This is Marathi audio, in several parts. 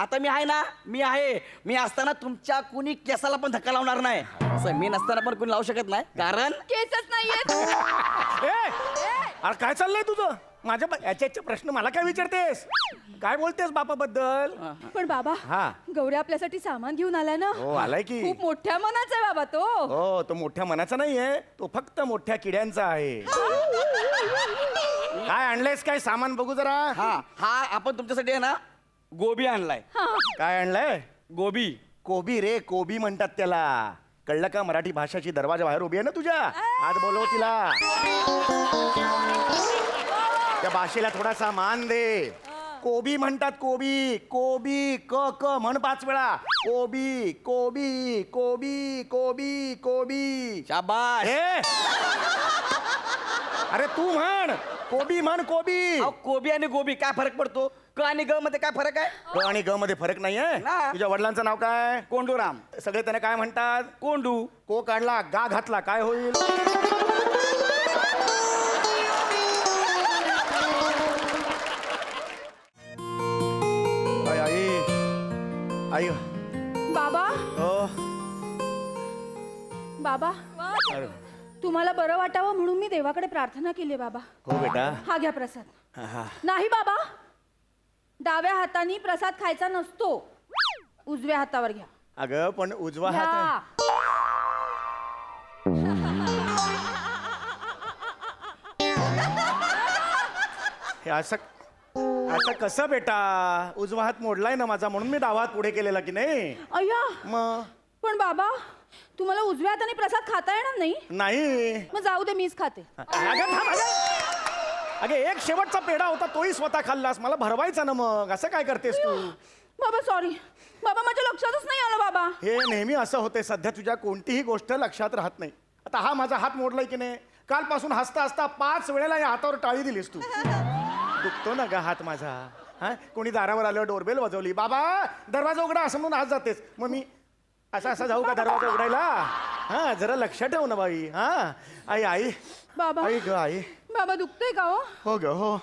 आता मी आहे ना, मी असताना तुमच्या कुणी केसाला पण धक्का लावणार नाही. असं मी नसताना पण कुणी लावू शकत नाही, कारण केसच नाहीये. अरे काय चाललंय तुझं? माझ्या याचे प्रश्न मला काय विचारतेस? काय बोलतेस बापाबद्दल? पण बाबा, हा. गौरी आपल्यासाठी सामान घेऊन आलाय ना. हो, आलाय की. खूप मोठ्या मनाचा आहे बाबा तो. हो, तो मोठ्या मनाचा नाहीये, तो फक्त मोठ्या किड्यांचा आहे. काय आणलंयस? काय सामान बघू जरा. हा आपण तुमच्यासाठी आहे ना गोबी आणलाय. काय आणलंय? गोबी. कोबी रे, कोबी म्हणतात त्याला. कळलं का? मराठी भाषाची दरवाजा बाहेर उभी आहे ना तुझ्या. आज बोलव तिला. त्या भाषेला थोडासा मान दे. कोबी म्हणतात, कोबी. कोबी, क क म्हण 5 वेळा. कोबी, कोबी, कोबी, कोबी, कोबी. शाबाश. ए! अरे तू म्हण. कोबी म्हण, कोबी. अहो, कोबी आणि गोबी काय फरक पडतो? क आणि ग मध्ये काय फरक आहे? क आणि ग मध्ये फरक नाहीये. ना. तुझ्या वडिलांचं नाव काय? कोंडूराम. सगळे त्याने काय म्हणतात? कोंडू. को काढला, गा घातला, काय होईल? आई आई बाबा, हो. बाबा, अरे, तुम्हाला बरं वाटावं म्हणून मी देवाकडे प्रार्थना केली बाबा. हो बेटा. हा घ्या प्रसाद. हा. नाही बाबा, डाव्या हाताने प्रसाद खायचा नसतो, उजव्या हातावर घ्या. अगं पण उजवा हात आहे. घ्या. हे असं असं कसं बेटा? उजवा हात मोडलाय ना माझा, म्हणून मी डावा हात पुढे केलेला की नाही. अय्या, मग पण बाबा तुम्हाला उजव्या हाताने प्रसाद खाता येणार नाही. नाही. मग जाऊ दे, मीच खाते. अगं थांब, अगं एक शेवटचा पेढा होता, तोही स्वतः खाल्लास. मला भरवायचा ना. मग असं काय करतेस तू? बाबा सॉरी बाबा, माझ्या लक्षातच नाही आलं बाबा. हे नेहमी असं होते. सध्या तुझ्या कोणतीही गोष्ट लक्षात राहत नाही. आता हा माझा हात मोडलाय की नाही, कालपासून हसता हसता 5 वेळेला या हातावर टाळी दिलीस तू. दुखतो ना ग हात माझा. हा, कोणी दारावर आलं, डोरबेल वाजवली, बाबा दरवाजा उघडा असं म्हणून हात जातेस. मग मी असा जाऊ का दरवाजा उघडायला? हा, जरा लक्ष ठेव ना बाई. हा, आई आई बाबा, आई ग आई. बाबा दुखतोय का हो? हो ग हो.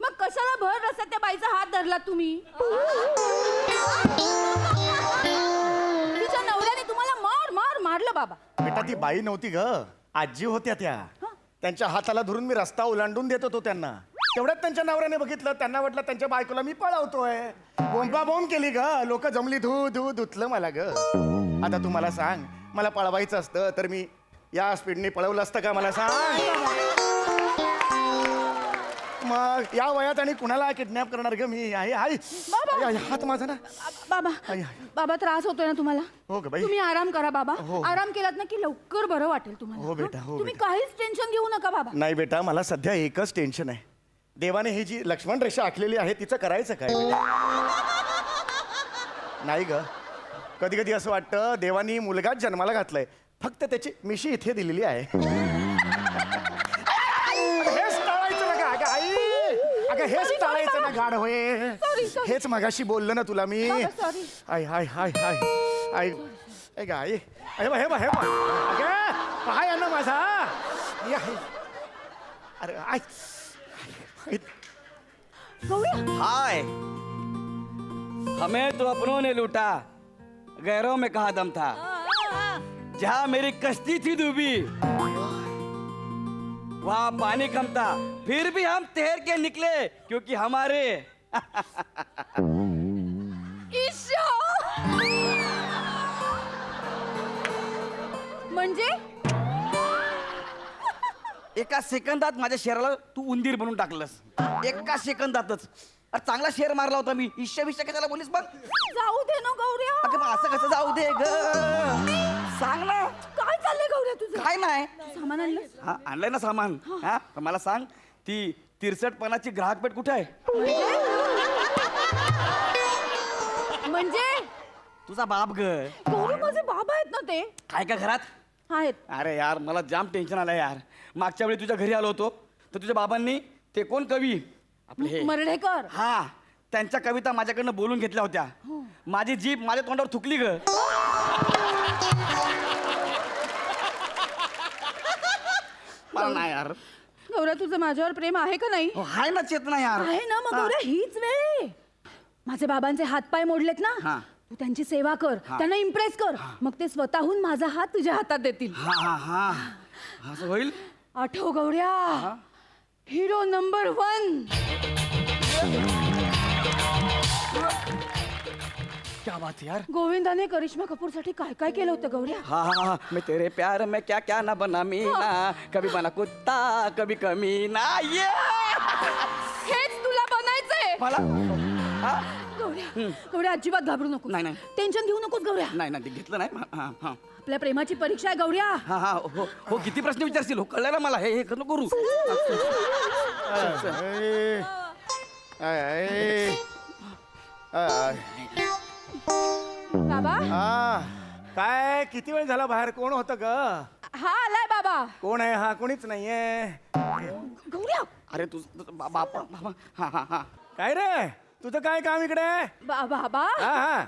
मग कशाला भर रस्त्यात त्या बाईचा हात धरला तुम्ही? तिच्या नवऱ्याने तुम्हाला मारलं बाबा. बेटा ती बाई नव्हती ग, आजी होत्या त्या. त्यांच्या हाताला धरून मी रस्ता ओलांडून देत होतो त्यांना. तेवढ्यात त्यांच्या नवऱ्याने बघितलं, त्यांना वाटलं त्यांच्या बायकोला मी पळवतोय. बोंबा बोंब केली ग. लोक जमली, धुतलं मला ग. आता तू मला सांग, मला पळवायचं असतं तर मी या स्पीडने पळवलं असतं का? मला सांग. मग या वयात आणि कुणाला किडनॅप करणार ग मी? आई आई बाबा. आई, हात माझा ना. बाबा आई, आई. बाबा त्रास होतोय ना तुम्हाला? हो ग बाई. तुम्ही आराम करा बाबा. हो. आराम केलात ना की लवकर बरं वाटेल तुम्हाला. हो बेटा, हो तुम्ही बेटा. काहीच टेन्शन घेऊ नका बाबा. नाही बेटा, मला सध्या एकच टेन्शन आहे. देवाने ही जी लक्ष्मण रेषा आखलेली आहे तिचं करायचं काय बेटा? नाही ग, कधी कधी असं वाटतं देवानी मुलगाच जन्माला घातलाय, फक्त त्याची मिशी इथे दिलेली आहे. हेच टाळायचं ना ग आई. अगं हेच टाळायचं ना गाड होय. Sorry. हेच मगाशी बोललो ना तुला मी. बाबा, sorry. आई हाय हाय हाय आई ऐ ग आई. हे बा हे बा हे बा. अगं पाय आहे ना माझा. या, हे. अरे आई. गौरी, हाय, हमें तो अपनों ने लूटा, गैरों में कहा दम था. जहाँ मेरी कश्ती थी डूबी, वहाँ पानी कम था, फिर भी हम तैर के निकले, क्योंकि हमारे ईशो. म्हणजे एका सेकंदात माझ्या शहराला तू उंदीर बनवून टाकलंस. एका सेकंदातच. अरे चांगला शेर मारला होता मी. ईश्या विषय कशाला बोलीस मग? जाऊ दे ना गौऱ्या. अगं मग असं कसं जाऊ दे ग? सांग ना. काय चाललंय गौऱ्या तुझं? काय नाही. सामान आणलं? हा, आणलंय ना सामान. हा, पण मला सांग, ती 63पणाची ग्राहक पेठ कुठे आहे? म्हणजे तुझा बाप ग. गौरी, माझे बाबा आहेत ना ते? काय का घरात? आहेत. अरे यार, मला जाम टेन्शन आलं यार. मागच्या वेळी तुझ्या घरी आलो होतो तर तुझ्या बाबांनी ते कोण कवी आपले हे मर्ढेकर. हा, त्यांच्या कविता माझ्याकडनं बोलून घेतल्या होत्या. माझी जीभ माझ्या तोंडावर थुकली ग. मला नाही यार. गौऱ्या, तुझं माझ्यावर प्रेम आहे का नाही? हाय ना चेतना यार. आहे ना. मग गौऱ्या, हीच वेळ आहे. माझे बाबांचे हातपाय मोडलेत ना, हा. तू त्यांची सेवा कर, त्यांना इम्प्रेस कर, मग ते स्वतःहून माझा हात तुझ्या हातात देतील. हा हा हा असं होईल. आठव गौऱ्या, हिरो नंबर 1. क्या बात है यार. गोविंदाने करिश्मा कपूरसाठी काय काय केलं होतं गौऱ्या. हा हा हा मैं तेरे प्यार में क्या क्या ना बना मीना, कभी बना कुत्ता कभी कमीना. ये हेच तुला बनायचंय. मला हा? गौऱ्या, गौऱ्या अजिबात घाबरू नको. नाही, नाही. टेन्शन घेऊ नकोस गौऱ्या. नाही नाही ते घेतलं नाही. हा हा आपल्या प्रेमाची परीक्षा आहे गौऱ्या. हा हा हो हो किती प्रश्न विचारशील हो कळलं ना मला. हे हे नको करू. बाबा, काय किती वेळ झाला बाहेर? कोण होतं ग? हा आलाय बाबा. कोण आहे हा? कोणीच नाहीये. गौऱ्या, अरे तू बाबा बाबा हा हा हा काय रे तुझं काय काम इकडे? बाबा, हा हा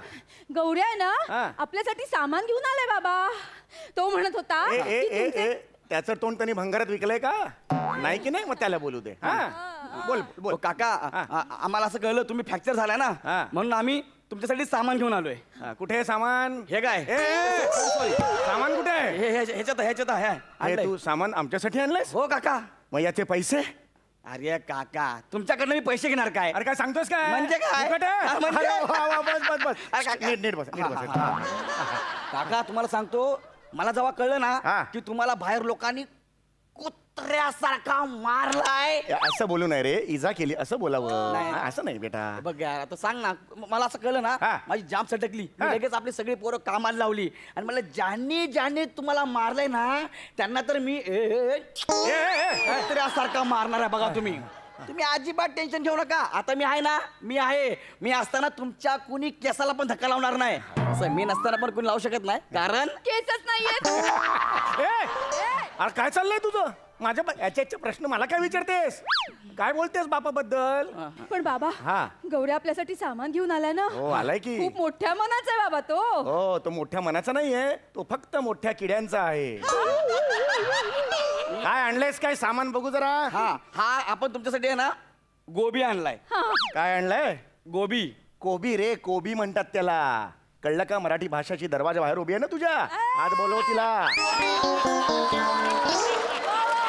गौऱ्या आहे हा. ना, आपल्यासाठी सामान घेऊन आलाय बाबा. तो म्हणत होता ए, ए, की ए, तुमचे- ए, त्याचं तोंड त्यांनी भंगारात विकलंय का? नाही की नाही? मग त्याला बोलू दे. हा बोल बोल. ओ, काका आम्हाला असं कळलं तुम्ही फ्रॅक्चर झालाय ना, हा. म्हणून आम्ही तुमच्यासाठी सामान घेऊन आलोय. हा, कुठे आहे सामान? हे काय? ए, ए, सामान कुठे आहे? ह्याच्यात आहे. हे आणलंय. तू सामान आमच्यासाठी आणलंयस? हो काका. मग याचे पैसे? अरे काका तुमच्याकडनं मी पैसे घेणार काय? अरे काय सांगतोस काय? म्हणजे काय? फुकट आहे? हा, म्हणजे? अरे, वा, वा, बस बस बस अरे, काका. नीट बस नीट बस. काका तुम्हाला सांगतो, मला जेव्हा कळलं हा. ना की तुम्हाला बाहेर लोकांनी कुत्र्यासारखा मारलाय. असं बोलू नाही रे, इजा केली असं बोलावं. नाही. हा, असं नाही बेटा. बघ यार आता सांग ना, मला असं कळलं ना, हा. माझी जाम सटकली. मी हा. लगेच आपली सगळी पोरं कामाला लावली आणि मला ज्यांनी ज्यांनी तुम्हाला मारलंय ना त्यांना तर मी कुत्र्यासारखा मारणार आहे. बघा तुम्ही तुम्ही अजिबात टेन्शन घेऊ नका. आता मी आहे ना, मी आहे. मी असताना तुमच्या कुणी केसाला पण धक्का लावणार नाही. असं मी नसताना पण कुणी लावू शकत नाही, कारण केसच नाहीयेत. ए, अरे काय चाललंय तुझं? माझ्या याचे प्रश्न मला काय विचारतेस? काय बोलतेस बापाबद्दल? पण बाबा, हा. गौऱ्या आपल्यासाठी सामान घेऊन आलाय ना. हो आलाय की. खूप मोठ्या मनाचा आहे बाबा तो. हो तो मोठ्या मनाचा नाहीये, तो फक्त मोठ्या किड्यांचा आहे. काय आणलंयस? काय सामान बघू जरा. हा हा आपण तुमच्यासाठी आहे ना गोबी आणलाय. काय आणलंय? गोबी. कोबी रे, कोबी म्हणतात त्याला. कळलं का? मराठी भाषाची दरवाजा बाहेर उभी आहे ना तुझ्या. आज बोलव तिला.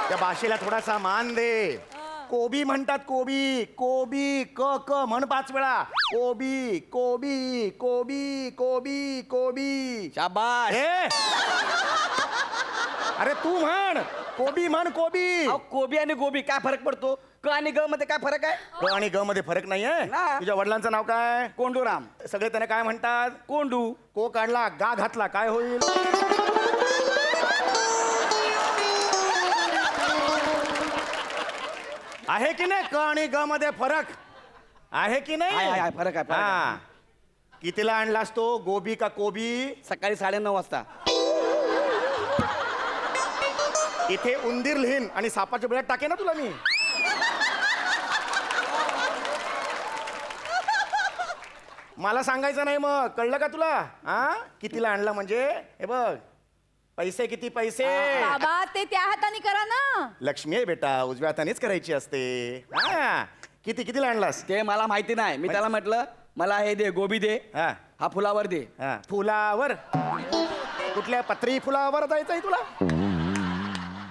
त्या भाषेला थोडासा मान दे. कोबी म्हणतात कोबी. कोबी क क म्हण 5 वेळा. कोबी कोबी कोबी कोबी कोबी. शाबाश. ए! अरे तू म्हण कोबी, म्हण कोबी. अहो, कोबी आणि गोबी काय फरक पडतो? क आणि ग मध्ये काय फरक आहे? क आणि ग मध्ये फरक नाहीये. ना. तुझ्या वडिलांचं नाव काय? कोंडूराम. सगळे त्याने काय म्हणतात? कोंडू. को काढला, गा घातला, काय होईल? आहे की नाही? क आणि ग मध्ये फरक आहे की नाही? आहे, फरक आहे, फरक आहे. हा. कितीला आणलास तो? गोबी का कोबी? सकाळी 9:30 वाजता. इथे उंदीर लिहीन आणि सापाच्या बिळात टाके ना तुला मी. मला सांगायचं नाही मग, कळलं का तुला? हा कितीला आणला म्हणजे? हे बघ पैसे किती पैसे. बाबा ते त्या हाताने करा ना. लक्ष्मी आहे बेटा, उजव्या हातानेच करायची असते. हा कितीला आणलास? ते मला माहिती नाही. मी त्याला म्हटलं मला हे दे, गोबी दे, हा हा फुलावर दे. हा. फुलावर? कुठल्या पत्री फुलावर जायचंय तुला?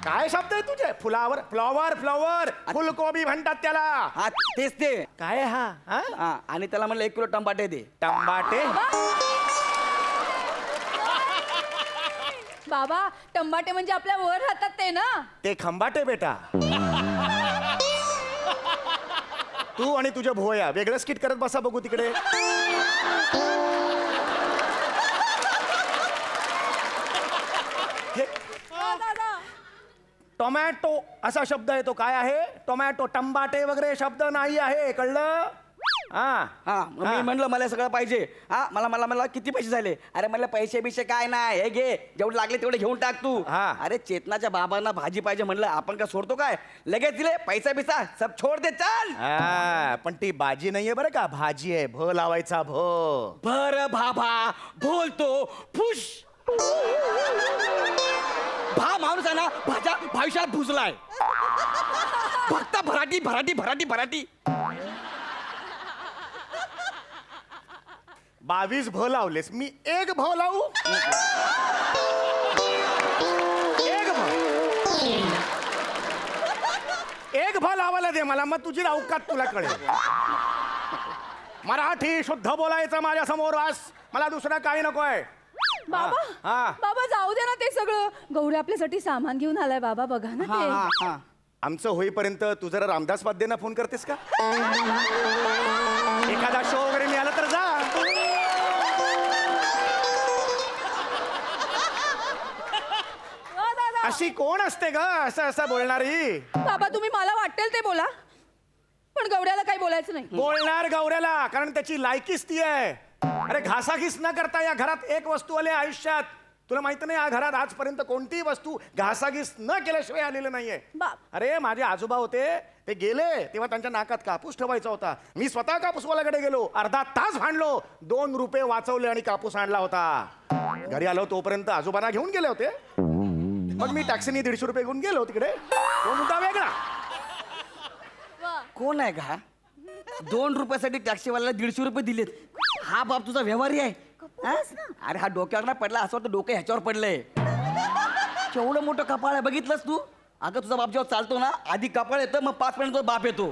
काय शब्द आहे तुझे? फुलावर? Flower flower. फुलकोबी म्हणतात त्याला. हा तेच ते. काय आहे हा? हा? हा आणि त्याला म्हणलं 1 किलो टमाटे दे. टमाटे? बाबा टमाटे म्हणजे आपल्या वर राहतात ते ना. ते खंबाटे बेटा. तू आणि तुझ्या भोया वेगळं स्किट करत बसा बघू तिकडे. हे, टोमॅटो असा शब्द आहे, तो काय आहे? टोमॅटो. टंबाटे वगैरे शब्द नाही आहे, कळलं? हा हा मग मी म्हणलं मला सगळं पाहिजे. हा मला मला मला किती पैसे झाले? अरे म्हणलं पैसे बिशे काय नाही, हे घे जेवढे लागले तेवढे घेऊन टाक तू. हा. अरे चेतनाच्या बाबांना भाजी पाहिजे म्हणलं, आपण काय सोडतो काय? लगेच दिले पैसा बिसा सब छोड दे चल. हा, पण ती बाजी नाहीये बरं का, भाजी आहे. भ लावायचा, भ. भर भाभा बोलतो फुश. भा माणूस आहे ना, भाज्या भविष्यात भुजलाय. फक्त भराटी भराटी भराटी भराटी. 22 भ लावलेस, मी एक भ लावू? एक भ, एक भ लावायला दे मला, मग तुझी अवकात तुला कळेल. मराठी शुद्ध बोलायचं माझ्या समोर वास, मला दुसरं काही नकोय. बाबा हा. बाबा जाऊ दे ना ते सगळं. गौरी आपल्यासाठी सामान घेऊन आलाय बाबा, बघा ना हा ते. हा हा. आमचं होईपर्यंत तू जरा रामदास वाद्येंना फोन करतेस का? एखादा शो वगैरे मिळाला तर जा. ओ, दादा. अशी कोण असते ग असं असं बोलणारी? बाबा तुम्ही मला वाटेल ते बोला, पण गौऱ्याला काही बोलायचं नाही. बोलणार गौऱ्याला, कारण त्याची लायकीच ती आहे. अरे घासाघीस न करता या घरात एक वस्तू आली आयुष्यात. तुला माहिती नाही या घरात आजपर्यंत कोणतीही वस्तू घासाघीस न केल्याशिवाय आलेलं नाहीये. अरे माझे आजोबा होते, ते गेले तेव्हा त्यांच्या नाकात कापूस ठेवायचा होता. मी स्वतः कापूसवाल्याकडे गेलो, अर्धा तास भांडलो, 2 रुपये वाचवले आणि कापूस आणला होता. घरी आलो तोपर्यंत आजोबांना घेऊन गेले होते. मग मी टॅक्सीने 150 रुपये घेऊन गेलो तिकडे. तो मुद्दा वेगळा. कोण आहे का 2 रुपयासाठी टॅक्सीवाल्याला 150 रुपये दिलेत? हा बाप तुझा व्यवहारी आहे हा? अरे हा डोक्यावर नाही पडला, असं वाटतं डोकं ह्याच्यावर पडलंय. केवढं मोठं कपाळ आहे बघितलंस तू? अगं तुझा बाप जेव्हा चालतो ना, आधी कपाळ येतं, मग 5 मिनिट बाप येतो.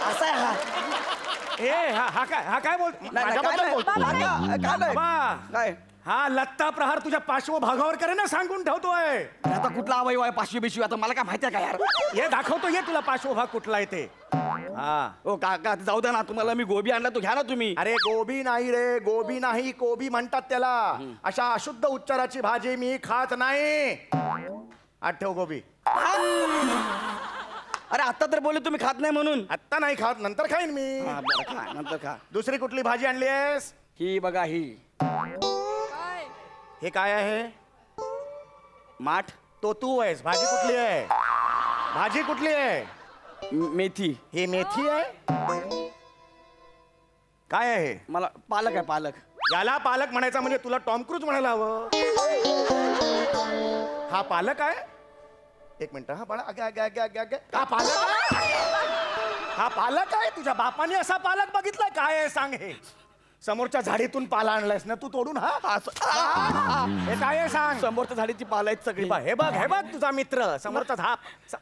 असा आहे हा. हा काय बोल नाही, नाही, माझ्याबद्दल काय बोलतो? नाही, काय नाही. बाबा. काय हा लत्ता प्रहार तुझ्या पार्श्वभागावर करे ना सांगून ठेवतोय. आता कुठला अवयव आहे 500 बिशवी? आता मला काय माहिती आहे का यार? ये दाखवतो, ये तुला पार्श्वभाग कुठला आहे ते. हा. ओ काका जाऊ द्या ना, तुम्हाला मी गोबी आणला तो घ्या ना तुम्ही. अरे गोबी नाही रे, गोबी नाही, कोबी म्हणतात त्याला. अशा अशुद्ध उच्चाराची भाजी मी खात नाही. आठव गोबी. अरे आता तर बोलले तुम्ही खात नाही म्हणून. आत्ता नाही खात, नंतर खाईन मी. हा, बरं, खा, नंतर खा. दुसरी कुठली भाजी आणली आहेस? ही बघा ही हे काय आहे? माठ. तो तू आहेस. भाजी कुठली आहे? भाजी कुठली आहे? मेथी. हे मेथी आहे? काय आहे? मला पालक आहे, पालक. याला पालक म्हणायचा म्हणजे तुला टॉम क्रूज म्हणायला हवं. हा पालक आहे? एक मिनिट. हा बाळा, हा पालक आहे? हा पालक आहे? तुझ्या बापाने असा पालक बघितलाय? काय आहे सांग हे? समोरच्या झाडीतून पाला आणलायस ना तू तोडून? हा हे काय आहे सांग? समोरच्या झाडीची पाल आहेत सगळी. हे बघ तुझा मित्र समोरचा झाप.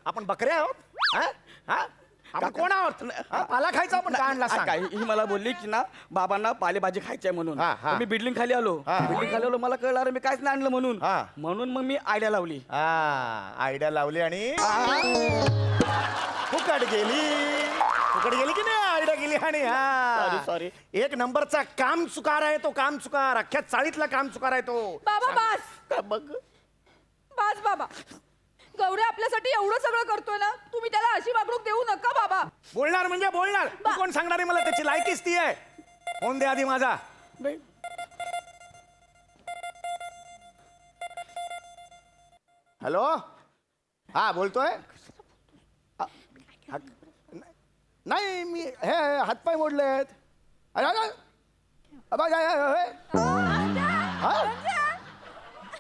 आपण बकरे आहोत? हा? हा? आपण कोण आहोत? हा, पाला खायचा आपण काय आणला सांग? काय ही मला बोलली की ना बाबांना पालेभाजी खायची आहे म्हणून. हा, हा. तर मी बिल्डिंग खाली आलो. हा. बिल्डिंग खाली आलो, मला कळलं अरे मी काहीच नाही आणलं म्हणून. हा. म्हणून मग मी आयडिया लावली. आयडिया लावली आणि फुकट गेली की नाही? आयडिया गेली आणि सॉरी. एक नंबरचा काम चुकार आहे तो, काम चुकार. अख्ख्या चाळीतला काम चुकार आहे तो. बाबा बास बघ बास बाबा. गौरी आपल्यासाठी एवढं सगळं करतोय ना, तुम्ही त्याला अशी वागणूक देऊ नका बाबा. बोलणार म्हणजे बोलणार. तू कोण सांगणार आहे मला? त्याची लायकीच ती आहे. फोन दे आधी माझा. हॅलो. हा बोलतोय. नाही मी हे हातपाय मोडलेत. अरे अरे. अबा,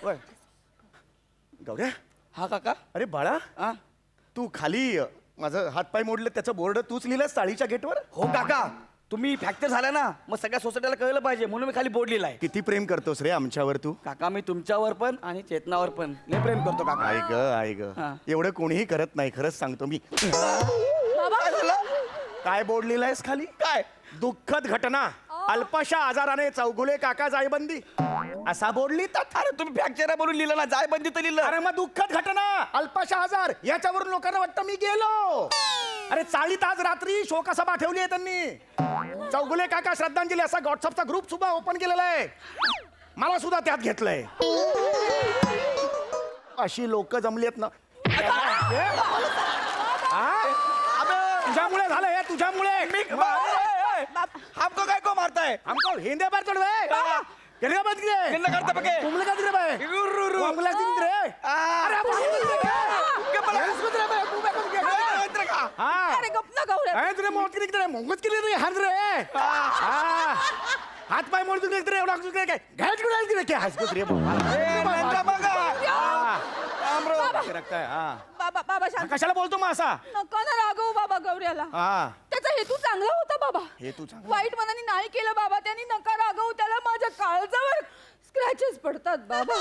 ओय. गौऱ्या. हा काका. अरे बाळा, हा तू खाली माझं हातपाय मोडले त्याचं बोर्ड तूच लिहिलंस चाळीच्या गेटवर? हो काका, तुम्ही फ्रॅक्चर झाला ना, मग सगळ्या सोसायटीला कळलं पाहिजे म्हणून मी खाली बोर्ड लिहिलाय. किती प्रेम करतोस रे आमच्यावर तू? काका मी तुमच्यावर पण आणि चेतनावर पण लय प्रेम करतो काका. आई ग हा. एवढं कोणीही करत नाही, खरंच सांगतो मी. बाबा काय झालं? काय बोर्ड लिहिलायस खाली? काय? दुःखद घटना, अल्पशा आजाराने चौगुले काका जायबंदी, असा बोर्ड लिहितात. अरे तुम्ही फ्रॅक्चर म्हणून लिहिलं ना, जायबंदी तर लिहिलं. अरे मग दुःखद घटना, अल्पशा आजार याच्यावरून लोकांना वाटतं मी गेलो. अरे चाळीत आज रात्री शोकसभा ठेवली आहे त्यांनी. चौगुले काका श्रद्धांजली असा व्हॉट्सअपचा ग्रुप सुद्धा ओपन केलेला आहे. मला सुद्धा त्यात घेतलंय. अशी लोक जमली आहेत ना. तुझ्यामुळे झालं हे, तुझ्यामुळे. हमको काय को मारताय? हमको हिंदे पर चढ़ गए. केले बंद किए. किन्ना करता बघे. तुमले का दिले बाय? तुमले का दिले रे? अरे आपण अरे गप ना गौऱ्या. तुला मोठ किती रे? मोंगच केली रे हात रे. हात पाय मोड तुला रे एवढा काय घाट कुडाल दिले काय हसत रे. बघा. रखता है. बाबा शांत. कशाला बोलतो मग असा? नका ना रागवू बाबा गौऱ्याला. हा त्याचा हेतू चांगला होता बाबा. हेतू चांगला. वाईट मनाने नाही केलं बाबा त्यांनी. नका रागवू त्याला. माझ्या काळजावर स्क्रॅचेस पडतात बाबा.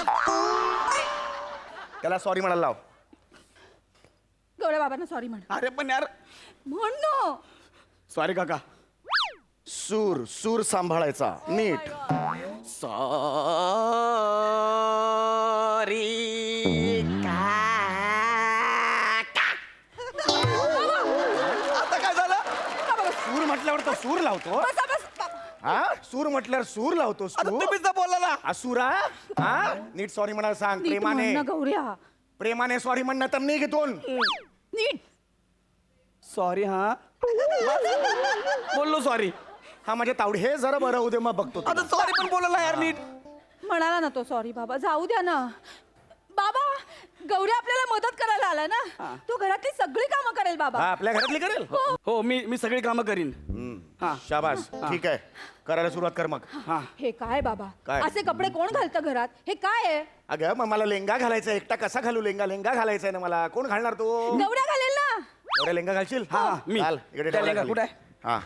त्याला सॉरी म्हणायला लाव. गौऱ्या बाबांना सॉरी म्हण. अरे पण यार म्हण ना. सॉरी काका. सूर सूर सांभाळायचा नीट. सॉरी आता काय झालं? सूर म्हटल्यावर तर सूर लावतो. बसा बस. हा सूर म्हटल्यावर सूर लावतोस आता तू. तुम्हीच तर बोलला ना. असुरा हा नीट सॉरी म्हणायला सांग. नीट म्हण प्रेमाने ना गौऱ्या. प्रेमाने सॉरी म्हणणं तर नाही घेतोन. नीट. सॉरी हा बोललो सॉरी. हा म्हणजे तावडी हे जरा बरं होऊ दे मग बघतो तुला. आता सॉरी पण बोलला यार नीट. म्हणाला ना तो सॉरी बाबा. जाऊ द्या ना बाबा. गौऱ्या आपल्याला मदत करायला आला ना. तो घरातली सगळी कामं करेल बाबा. हा आपल्या घरातली करेल. हो मी सगळी कामं करीन. हा शाबास ठीक आहे करायला सुरुवात कर मग. हा हे काय बाबा? काय? असे कपडे कोण घालतं घरात? हे काय आहे? अगं मग मला लेंगा घालायचा. एकटा कसा घालू लेंगा? लेंगा घालायचा ना मला. कोण घालणार तू? गौऱ्या घालेल ना. एवढ्या लेंगा घालशील? हा, मी. घाल. इकडे त्या ठेवला लेंगा खाली. कुठे आहे? हा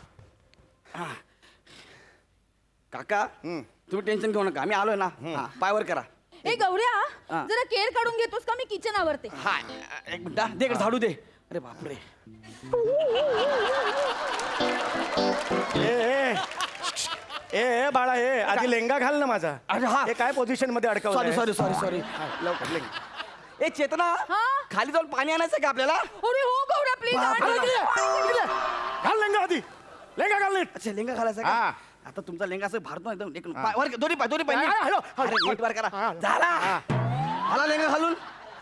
काका तुम्ही टेन्शन घेऊ नका. आम्ही आलोय ना. हा, पायवर करा. ए गौऱ्या हा. जरा केअर काढून घेतोस का? मी किचन आवरते. हा एक मिनिट हा. दे इकडे झाडू दे. अरे बापरे. ए ए बाळा हे आधी लेंगा घाल ना माझा. अरे हा. हे काय पोझिशन मध्ये अडकवलं? सॉरी लवकर लेंगा. ए चेतना हा? खाली जाऊन पाणी आणायचं का आपल्याला? अरे हो गौऱ्या प्लीज. घाल लेंगा आधी. लेंगा घाल नीट. अच्छा लेंगा घालायचा हा. का? आता तुमचा लेंगा असं भारतो एकदम एक वर दोन्ही पाय नीट. हा, हॅलो, हॅलो. अरे नीट वर करा. हा. झाला हा. मला लेंगा घालून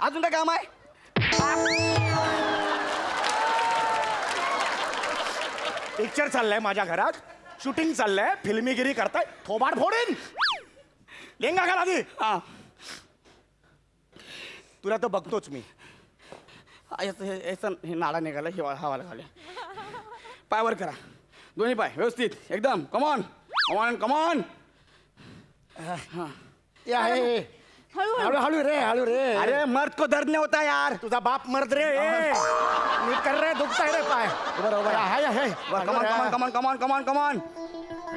अजून काय काम आहे? पिक्चर चाललाय माझ्या घरात. शूटिंग चाललंय. फिल्मीगिरी करताय. थोबाड फोडेन. लेंगा घाल आधी. हा तुला तर बघतोच मी. हे नाडा निघाला. हा वाला घाले. पायवर करा दोन्ही पाय व्यवस्थित एकदम. Come on come on come on. ये आहे. हळू हळू हळू रे हळू रे. अरे मर्द को दर्द नहीं होता यार. तुझा बाप मर्द रे. नीट कर रे. दुखताय रे पाय. बरोबर come on come on come on come on come on come on.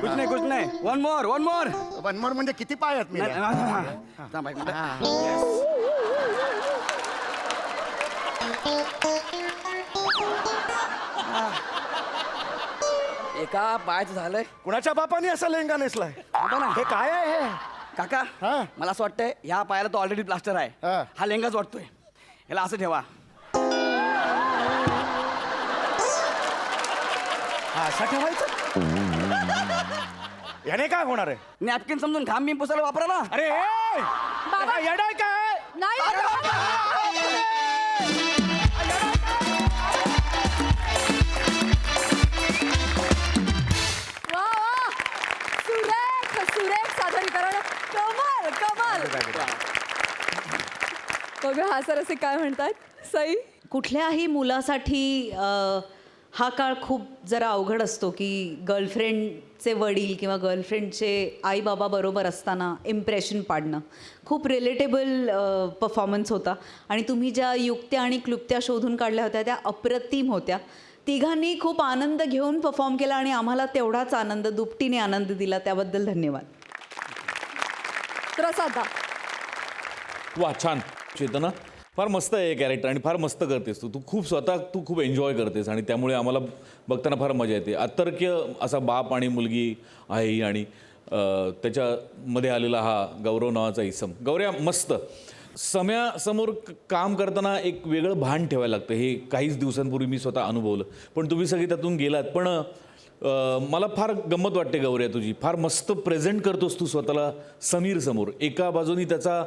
कुछ नाही. वन मोर वनमोर म्हणजे किती पाय आहेत मी? थांबा एक मिनिट. एका पायाचं झालंय. कुणाच्या बापाने असा लेंगा नेसलाय? थांबा ना. हे काय आहे हे? काका हा. मला असं वाटतंय ह्या पायाला तो ऑलरेडी प्लास्टर आहे. हा. हा लेंगाच वाटतोय. याला असं ठेवा. हा, असा ठेवायचं. याने काय होणार आहे? नॅपकिन समजून घाम बिम पुसायला वापरा ना. अरे ए! बाबा. येडाय काय? नाही वा वा. सुरेख सादरीकरण. कमाल. बघा हा सर असे काय म्हणतात सई. कुठल्याही मुलासाठी हा काळ खूप जरा अवघड असतो की गर्लफ्रेंडचे वडील किंवा गर्लफ्रेंडचे आई बाबा बरोबर असताना इम्प्रेशन पाडणं खूप रिलेटेबल परफॉर्मन्स होता. आणि तुम्ही ज्या युक्त्या आणि क्लुप्त्या शोधून काढल्या होत्या त्या अप्रतिम होत्या. तिघांनी खूप आनंद घेऊन परफॉर्म केला आणि आम्हाला तेवढाच आनंद दुपटीने आनंद दिला. त्याबद्दल धन्यवाद. प्रसादा. वा छान चेतना. फार मस्त आहे कॅरेक्टर आणि फार मस्त करतेस तू. तू खूप एन्जॉय करतेस आणि त्यामुळे आम्हाला बघताना फार मजा येते. अतर्क्य असा बाप आणि मुलगी आहे आणि त्याच्यामध्ये आलेला हा गौरव नावाचा इसम. गौऱ्या मस्त. सम्यासमोर काम करताना एक वेगळं भान ठेवायला लागतं. हे काहीच दिवसांपूर्वी मी स्वतः अनुभवलं. पण तुम्ही सगळी त्यातून गेलात. पण मला फार गंमत वाटते गौऱ्या तुझी. फार मस्त प्रेझेंट करतोस तू स्वतःला समीर समोर. एका बाजूनी त्याचा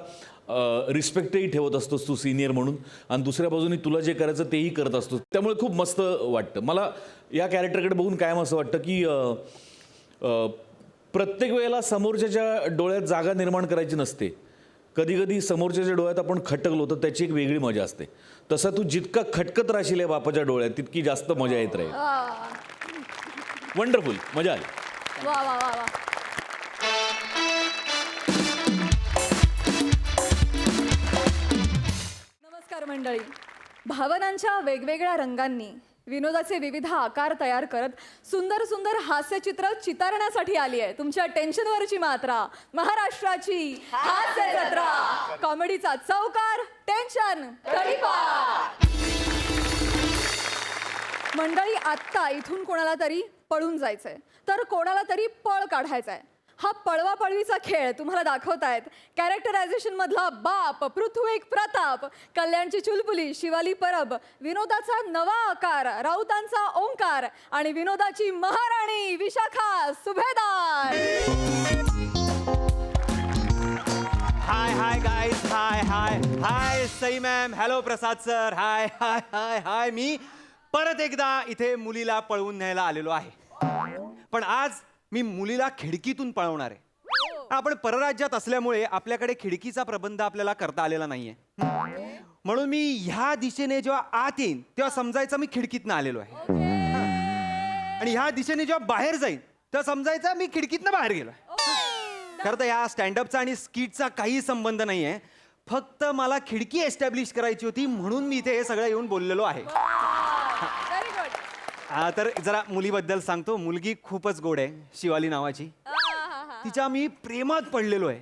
रिस्पेक्टही ठेवत असतोस तू सिनियर म्हणून आणि दुसऱ्या बाजूनी तुला जे करायचं तेही करत असतोस. त्यामुळे खूप मस्त वाटतं मला या कॅरेक्टरकडे बघून. कायम असं वाटतं की प्रत्येक वेळेला समोरच्याच्या डोळ्यात जागा निर्माण करायची नसते. कधी कधी समोरच्याच्या डोळ्यात आपण खटकलो तर त्याची एक वेगळी मजा असते. तसं तू जितका खटकत राहशील या बापाच्या डोळ्यात तितकी जास्त मजा येत राहील. वंडरफुल. मजा आली. वा वा वा वा. नमस्कार मंडळी. भावनांच्या वेगवेगळ्या रंगांनी विनोदाचे विविध आकार तयार करत सुंदर सुंदर हास्यचित्र चितारण्यासाठी आली आहे तुमच्या टेन्शनवरची मात्रा, महाराष्ट्राची हास्य जत्रा. कॉमेडीचा चौकार, टेन्शन तडीपार. मंडळी, आत्ता इथून कोणाला तरी पळून जायचंय, तर कोणाला तरी पळ काढायचाय. हा पळवा पळवीचा खेळ तुम्हाला दाखवतायत कॅरेक्टरायझेशन मधला बाप पृथ्वीक प्रताप, कल्याणची चुलबुली शिवाली परब, विनोदाचा नवा आकार राऊतांचा ओंकार आणि विनोदाची महाराणी विशाखा सुभेदार. हाय हाय गाईज, हाय हाय हाय सई मॅम, हॅलो प्रसाद सर, हाय हाय हाय हाय. मी परत एकदा इथे मुलीला पळवून न्यायला आलेलो आहे, पण आज मी मुलीला खिडकीतून पळवणार आहे. आपण परराज्यात असल्यामुळे आपल्याकडे खिडकीचा प्रबंध आपल्याला करता आलेला नाहीये, म्हणून मी ह्या दिशेने जेव्हा आत येईन तेव्हा समजायचं मी खिडकीतनं आलेलो आहे, आणि ह्या दिशेने जेव्हा बाहेर जाईन तेव्हा समजायचं मी खिडकीतनं बाहेर गेलो आहे. खरं तर ह्या स्टँडअपचा आणि स्किटचा काही संबंध नाहीये, फक्त मला खिडकी एस्टॅब्लिश करायची होती म्हणून मी इथे हे सगळं येऊन बोललेलो आहे. Very good. तर जरा मुलीबद्दल सांगतो. मुलगी खूपच गोड आहे, शिवाली नावाची. तिच्या मी प्रेमात पडलेलो आहे,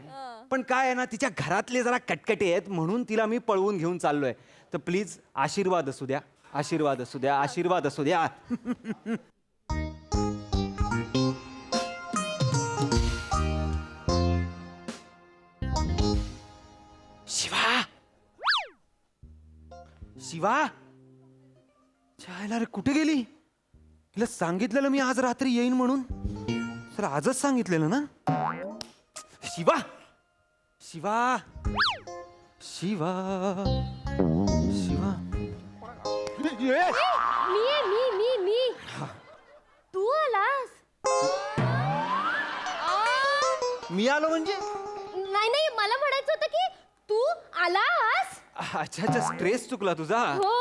पण काय आहे ना, तिच्या घरातले जरा कटकटे आहेत म्हणून तिला मी पळवून घेऊन चाललोय. तर प्लीज आशीर्वाद असू द्या, आशीर्वाद असू द्या, आशीर्वाद असू द्या. शिवा, शिवा, चायला रे कुठे गेली? तिला सांगितलेलं मी आज रात्री येईन म्हणून, सर आजच सांगितलेलं ना. शिवा, शिवा, शिवा, शिवा. ए! मी तू आलास? मी आलो म्हणजे? नाही मला म्हणायचं होतं की तू आलास. अच्छा अच्छा, स्ट्रेस चुकला तुझा. हो.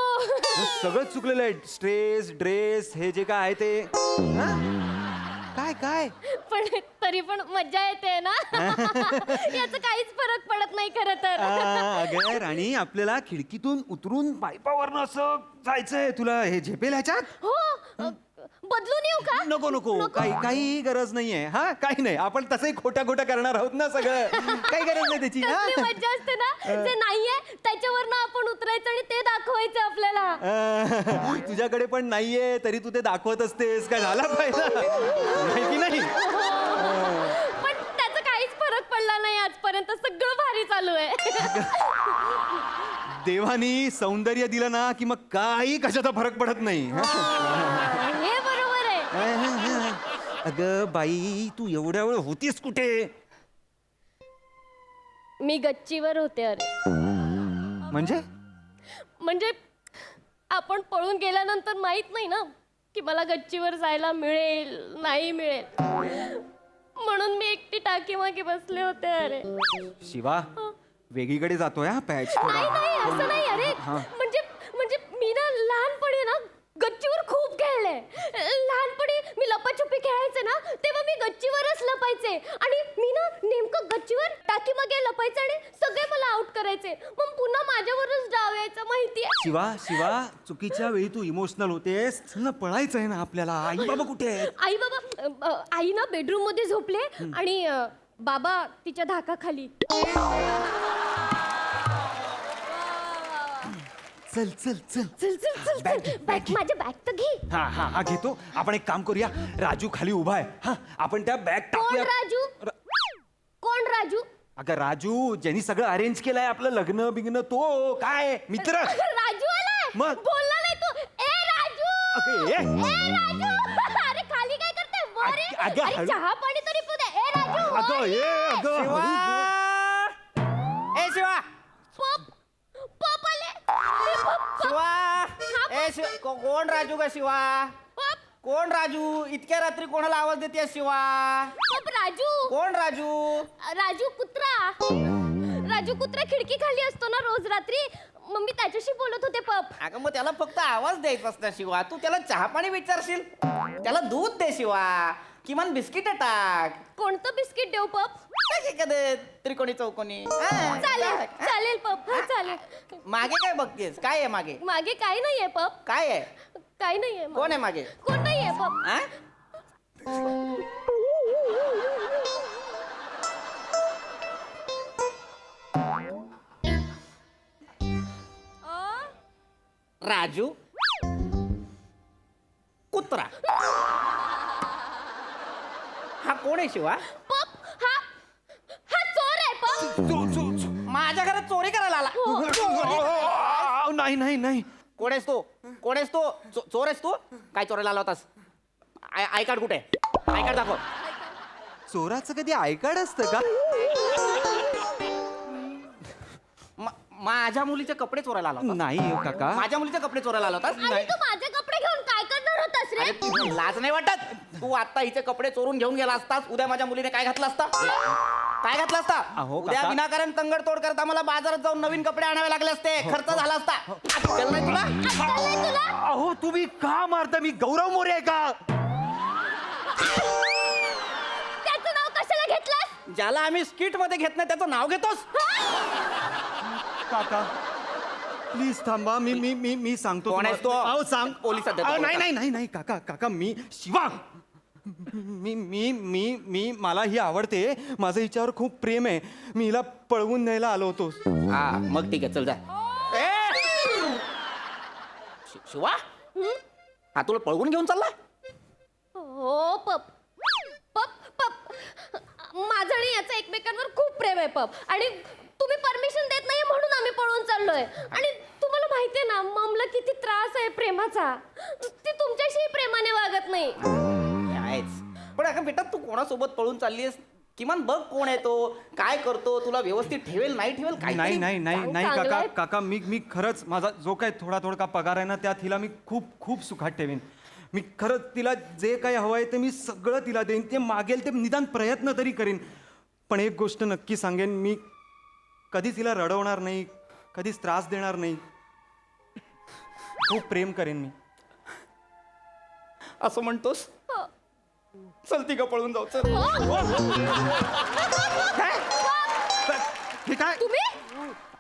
सगळं चुकलेलं आहे, स्ट्रेस, ड्रेस, हे जे काय आहे ते. हा? काय काय पण तरी पण मज्जा येते ना. याचा काहीच फरक पडत नाही खरं तर. अगं राणी, आपल्याला खिडकीतून उतरून पाईपावरनं असं जायचंय. तुला हे झेपेल ह्याच्यात? हो. बदलून येऊ का? नको नको, काही गरज नाहीये. हा, काही नाही, आपण तसंही खोट्या खोट्या करणार आहोत ना सगळं. काही गरज नाही त्याची. कसली मज्जा असते ना, जे नाहीये त्याच्यावरनं आपण उतरायचं आणि ते दाखवायचं आपल्याला. तुझ्याकडे पण नाहीये तरी तू ते दाखवत असतेस. काय झाला पाहिजे नाही की नाही? पण त्याचा काहीच फरक पडला नाही आजपर्यंत. सगळं भारी चालू आहे. देवानी सौंदर्य दिलं ना की मग काही कशाचा फरक पडत नाही. हे बरोबर आहे. अगं बाई, तू एवढ्या वेळ होतीस कुठे? मी गच्चीवर होते. अरे म्हणजे आपण पळून गेल्यानंतर माहित नाही ना की मला गच्चीवर जायला मिळेल नाही मिळेल, म्हणून मी एकटी टाकी मागे बसले होते. अरे शिवा, वेगळीकडे जातोय हा पॅच. नाही असं नाही. अरे म्हणजे मी ना लहानपणी ना गच्चीवर खूप खेळले. लहानपणी मी लपाछुपी खेळायचे ना तेव्हा मी गच्चीवरच लपायचे, आणि मी ना नेमकं गच्चीवर टाकी मागे लपायचे आणि सगळे मला आउट करायचे. मग पुन्हा माझ्यावरच डाव यायचा. माहितीये? शिवा, चुकीच्या वेळी तू इमोशनल होतेस ना. पळायचंय ना आपल्याला. आई बाबा कुठे आहेत? आई बाबा, आई ना बेडरूम मध्ये झोपले आणि बाबा तिच्या धाकाखाली. चल चल चल चल चल चल चल. बॅग, माझ्या बॅग तर घे. हा घेतो. आपण एक काम करूया, राजू खाली उभा आहे. हा, आपण त्या बॅग कोण टाकूया. राजू? कोण राजू? अगं राजू, ज्यांनी सगळं अरेंज केलंय आपलं लग्न बिग्न, तो काय मित्र. राजू आलाय. मग? बोलला नाही तू. ए राजू, अगं, ए. ए राजू. अरे खाली काय करते? वर ये. अगं, अरे हळू. चहा पाणी तरी पिऊ दे. ए राजू, वर अगं ये. ए अगं ए शिवा, पप आले. शिवा, हा, ए कोण राजू का शिवा? पप, कोण राजू? इतक्या रात्री कोणाला आवाज देते शिवा? पप राजू. कोण राजू? राजू कुत्रा. राजू कुत्रा खिडकी खाली असतो ना रोज रात्री, मग मी त्याच्याशी बोलत होते. पप, अगं मग त्याला फक्त आवाज द्यायचा असता शिवा. तू त्याला चहा पाणी विचारशील, त्याला दूध दे शिवा. किमान बिस्किट टाक कोणतं बिस्किट देऊ पप टाक एखादं त्रिकोणी चौकोनी हा, चालेल टाक. चालेल पप हा चालेल मागे काय बघतेस काय आहे मागे मागे काय नाहीये पप काय आहे काय नाहीये कोण आहे मागे कोण नाहीये पप हा? राजू कुत्रा हा कोण आहे शिवा पप हा हा चोर आहे पप माझ्या घरात चोरी करायला आला नाही नाही नाही कोण आहेस तू कोण आहेस तू चोर आहेस तू काय चोरायला आला होतास आय कार्ड कुठे आय कार्ड दाखव चोराचं कधी आय कार्ड असतं का माझ्या मुलीचे कपडे चोरायला आला होतास? नाही हो काका माझ्या मुलीचे कपडे चोरायला आला होतास आणि तू माझे कपडे घेऊन काय करणार होतास रे अरे तुला लाज नाही वाटत तू आता हिचे कपडे चोरून घेऊन गेला असतास उद्या माझ्या मुलीने काय घातलं असता काय घातलं असता अहो, उद्या काका. विनाकारण तंगडतोड करता मला बाजारात जाऊन नवीन कपडे आणावे लागले असते खर्च झाला असता अक्कल नाही तुला अक्कल नाही तुला अहो तुम्ही का मारता मी गौरव मोरे आहे का त्याचं नाव कशाला घेतलंस ज्याला आम्ही स्किट मध्ये घेत नाही त्याचं नाव घेतोस काका प्लीज थांबा मी मी मी मी सांगतो कोण आहेस तुम्हाला. तो? अहो सांग पोलिसात देतो, अहो, नाही पोलिसात. नाही नाही नाही काका काका मी शिवा मी मी मी मी मला ही आवडते माझं हिच्यावर खूप प्रेम आहे मी हिला पळवून न्यायला आलो होतो हा मग ठीक आहे चल जा शिवा हा तुला पळवून घेऊन चालला हो पप पप पप माझं आणि याचं एकमेकांवर खूप प्रेम आहे पप आणि तुम्ही परमिशन देत नाहीये म्हणून आम्ही पळून चाललोय आणि तुम्हाला माहितीये ना ममला किती त्रास आहे प्रेमाचा ती तुमच्याशी प्रेमाने वागत नाही आहेच पण अगं बेटा तू कोणासोबत पळून चाललीस किमान बघ कोण आहे तो काय करतो तुला व्यवस्थित ठेवेल नाही ठेवेल काय नाही नाही नाही नाही चांगलं काका आहे. काका मी खरंच माझा जो काही थोडा थोडा पगार आहे ना त्यात हिला मी खूप खूप सुखात ठेवीन मी खरंच तिला जे काही हवं आहे ते मी सगळं तिला देईन ते मागेल ते निदान प्रयत्न तरी करीन पण एक गोष्ट नक्की सांगेन मी कधीच तिला रडवणार नाही कधीच त्रास देणार नाही खूप प्रेम करेन मी असं म्हणतोस चल ती का पळून जाऊ चल हे काय तुम्ही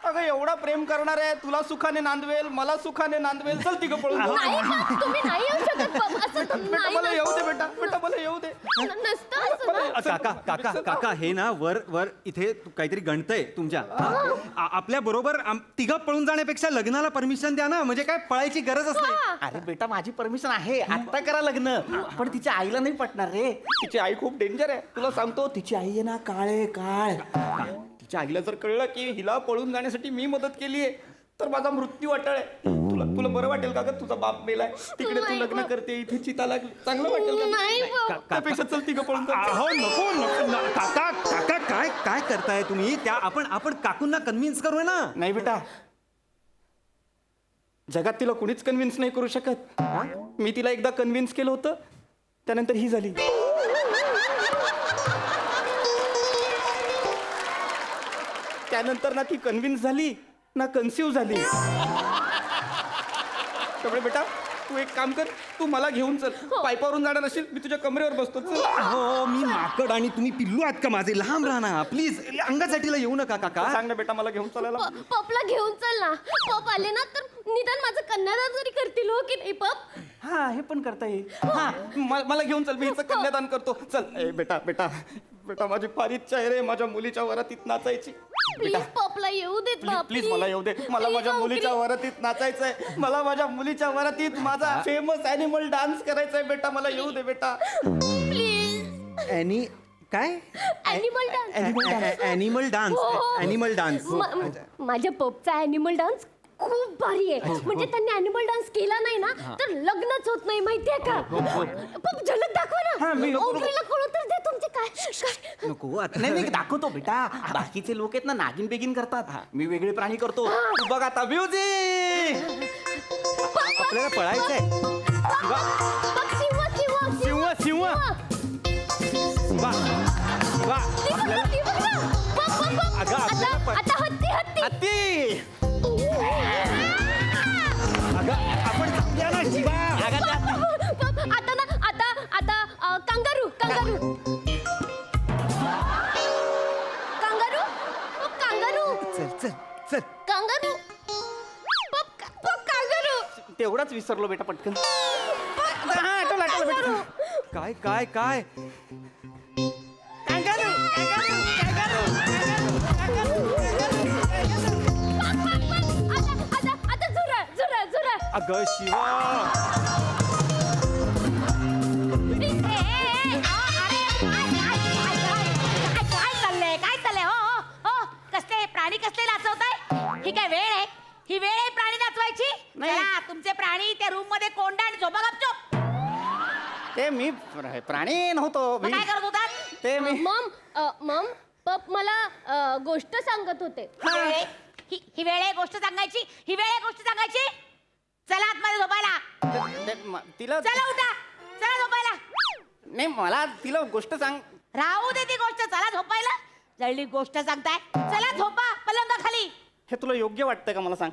अगं एवढा प्रेम करणार आहे तुला सुखाने नांदवेल मला सुखाने नांदवेल चल ती का पळून जाऊ नाही पप, तुम्ही नाही येऊ शकत पप असं तर बेटा नाही मला ना. येऊ दे बेटा बेटा मला येऊ दे नसतं असं ना. काका काका काका हे ना वर वर इथे काहीतरी गणतंय तुमच्या आपल्या बरोबर तिघं पळून जाण्यापेक्षा लग्नाला परमिशन द्या ना म्हणजे काय पळायची गरजच नाही अरे बेटा माझी परमिशन आहे आता करा लग्न पण तिच्या आईला नाही पटणार रे तिची आई खूप डेंजर आहे तुला सांगतो तिची आई आहे ना काळे काळ तिच्या आईला जर कळलं की हिला पळून जाण्यासाठी मी मदत केलीये तर माझा मृत्यू अटळ आहे तुला तुला बरं वाटेल का ग तुझा बाप मेलाय तिकडे तू नाही लग्न बा. करते इथे चिता लागली चांगलं वाटेल का नाही पप. त्यापेक्षा चल ती पळून जा. अहो नको नको काका काका काय काय करताय तुम्ही त्या आपण काकूंना कन्व्हिन्स करूया ना नाही बेटा जगात तिला कुणीच कन्व्हिन्स नाही करू शकत मी तिला एकदा कन्व्हिन्स केलं होतं त्यानंतर ही झाली त्यानंतर ना ती कन्व्हिन्स झाली ना कन्सिव्ह झाली त्यामुळे बेटा तू एक काम कर तू मला घेऊन चल पायपावरून जाणार असेल मी तुझ्या कमरेवर बसतो चल हो मी माकड आणि तुम्ही पिल्लू आहात का माझे लांब राहा ना प्लीज अंगासाठीला येऊ नका काका सांग ना बेटा मला घेऊन चालायला पपला घेऊन चल ना पप आले ना तर निदान माझं कन्यादान तरी करतील हो की नाही पप हा हे पण करता येईल हा मला घेऊन चल मी हिचं कन्यादान करतो चल ए बेटा बेटा बेटा माझी फार इच्छा आहे रे माझ्या मुलीच्या वरातीत नाचायची प्लीज पपला येऊ देत प्लीज पप प्लीज मला येऊ दे मला माझ्या मुलीच्या वरातीत नाचायचंय मला माझ्या मुलीच्या वरातीत माझा फेमस ॲनिमल डान्स करायचा आहे बेटा मला येऊ दे बेटा प्लीज ॲनी काय ॲनिमल डान्स ॲनिमल डान्स हो. ॲनिमल डान्स माझ्या पपचा ॲनिमल डान्स खूप भारी आहे म्हणजे त्यांनी ॲनिमल डान्स केला नाही ना तर लग्नच होत नाही माहितीये का पप झलक दाखवा हा, मी ना नको, ओमरीला कळू तर दे तुमचे काय नको आता नाही नाही दाखवतो बेटा बाकीचे लोक आहेत ना नागिन बेगिन करतात मी वेगळे प्राणी करतो तू बघ आता म्युझिक आपल्याला पळायचंय पप सिंह सिंह सिंह सिंह वा वा ती बघ ना, ती बघ ना. पप, पप, पप. अगं, आपल्याला आता आता हत्ती हत्ती हत्ती अगं आपण जाऊया ना शिवा पप, आता ना आता आता कंगारू कंगारू विसरलो बेटा पटकन. हा आठवलं बेटा. काय काय काय कांगारू, कांगारू, कांगारू, आता झुरळ झुरळ झुरळ. अगं शिवा काय चाललंय हो कसले प्राणी कसले नाचवताय? ही काय वेळ आहे? ही वेळ आहे प्राणी नाचवायची? चला, तुमचे प्राणी त्या रूम मध्ये कोंडा आणि झोपा गपचूप. ते मी प्राणी नव्हतो. मग काय करत होतात? ते मी मम पप मला गोष्ट सांगत होते. ही वेळ आहे गोष्ट सांगायची? ही वेळ आहे गोष्ट सांगायची? चला आतमध्ये झोपायला. तिला चला उठा, चला झोपायला. नाही मला तिला गोष्ट सांग. राहू दे ती गोष्ट, चला झोपायला. जळली गोष्ट सांगताय, चला झोपा पलंगाखाली. हे तुला योग्य वाटतंय का मला सांग?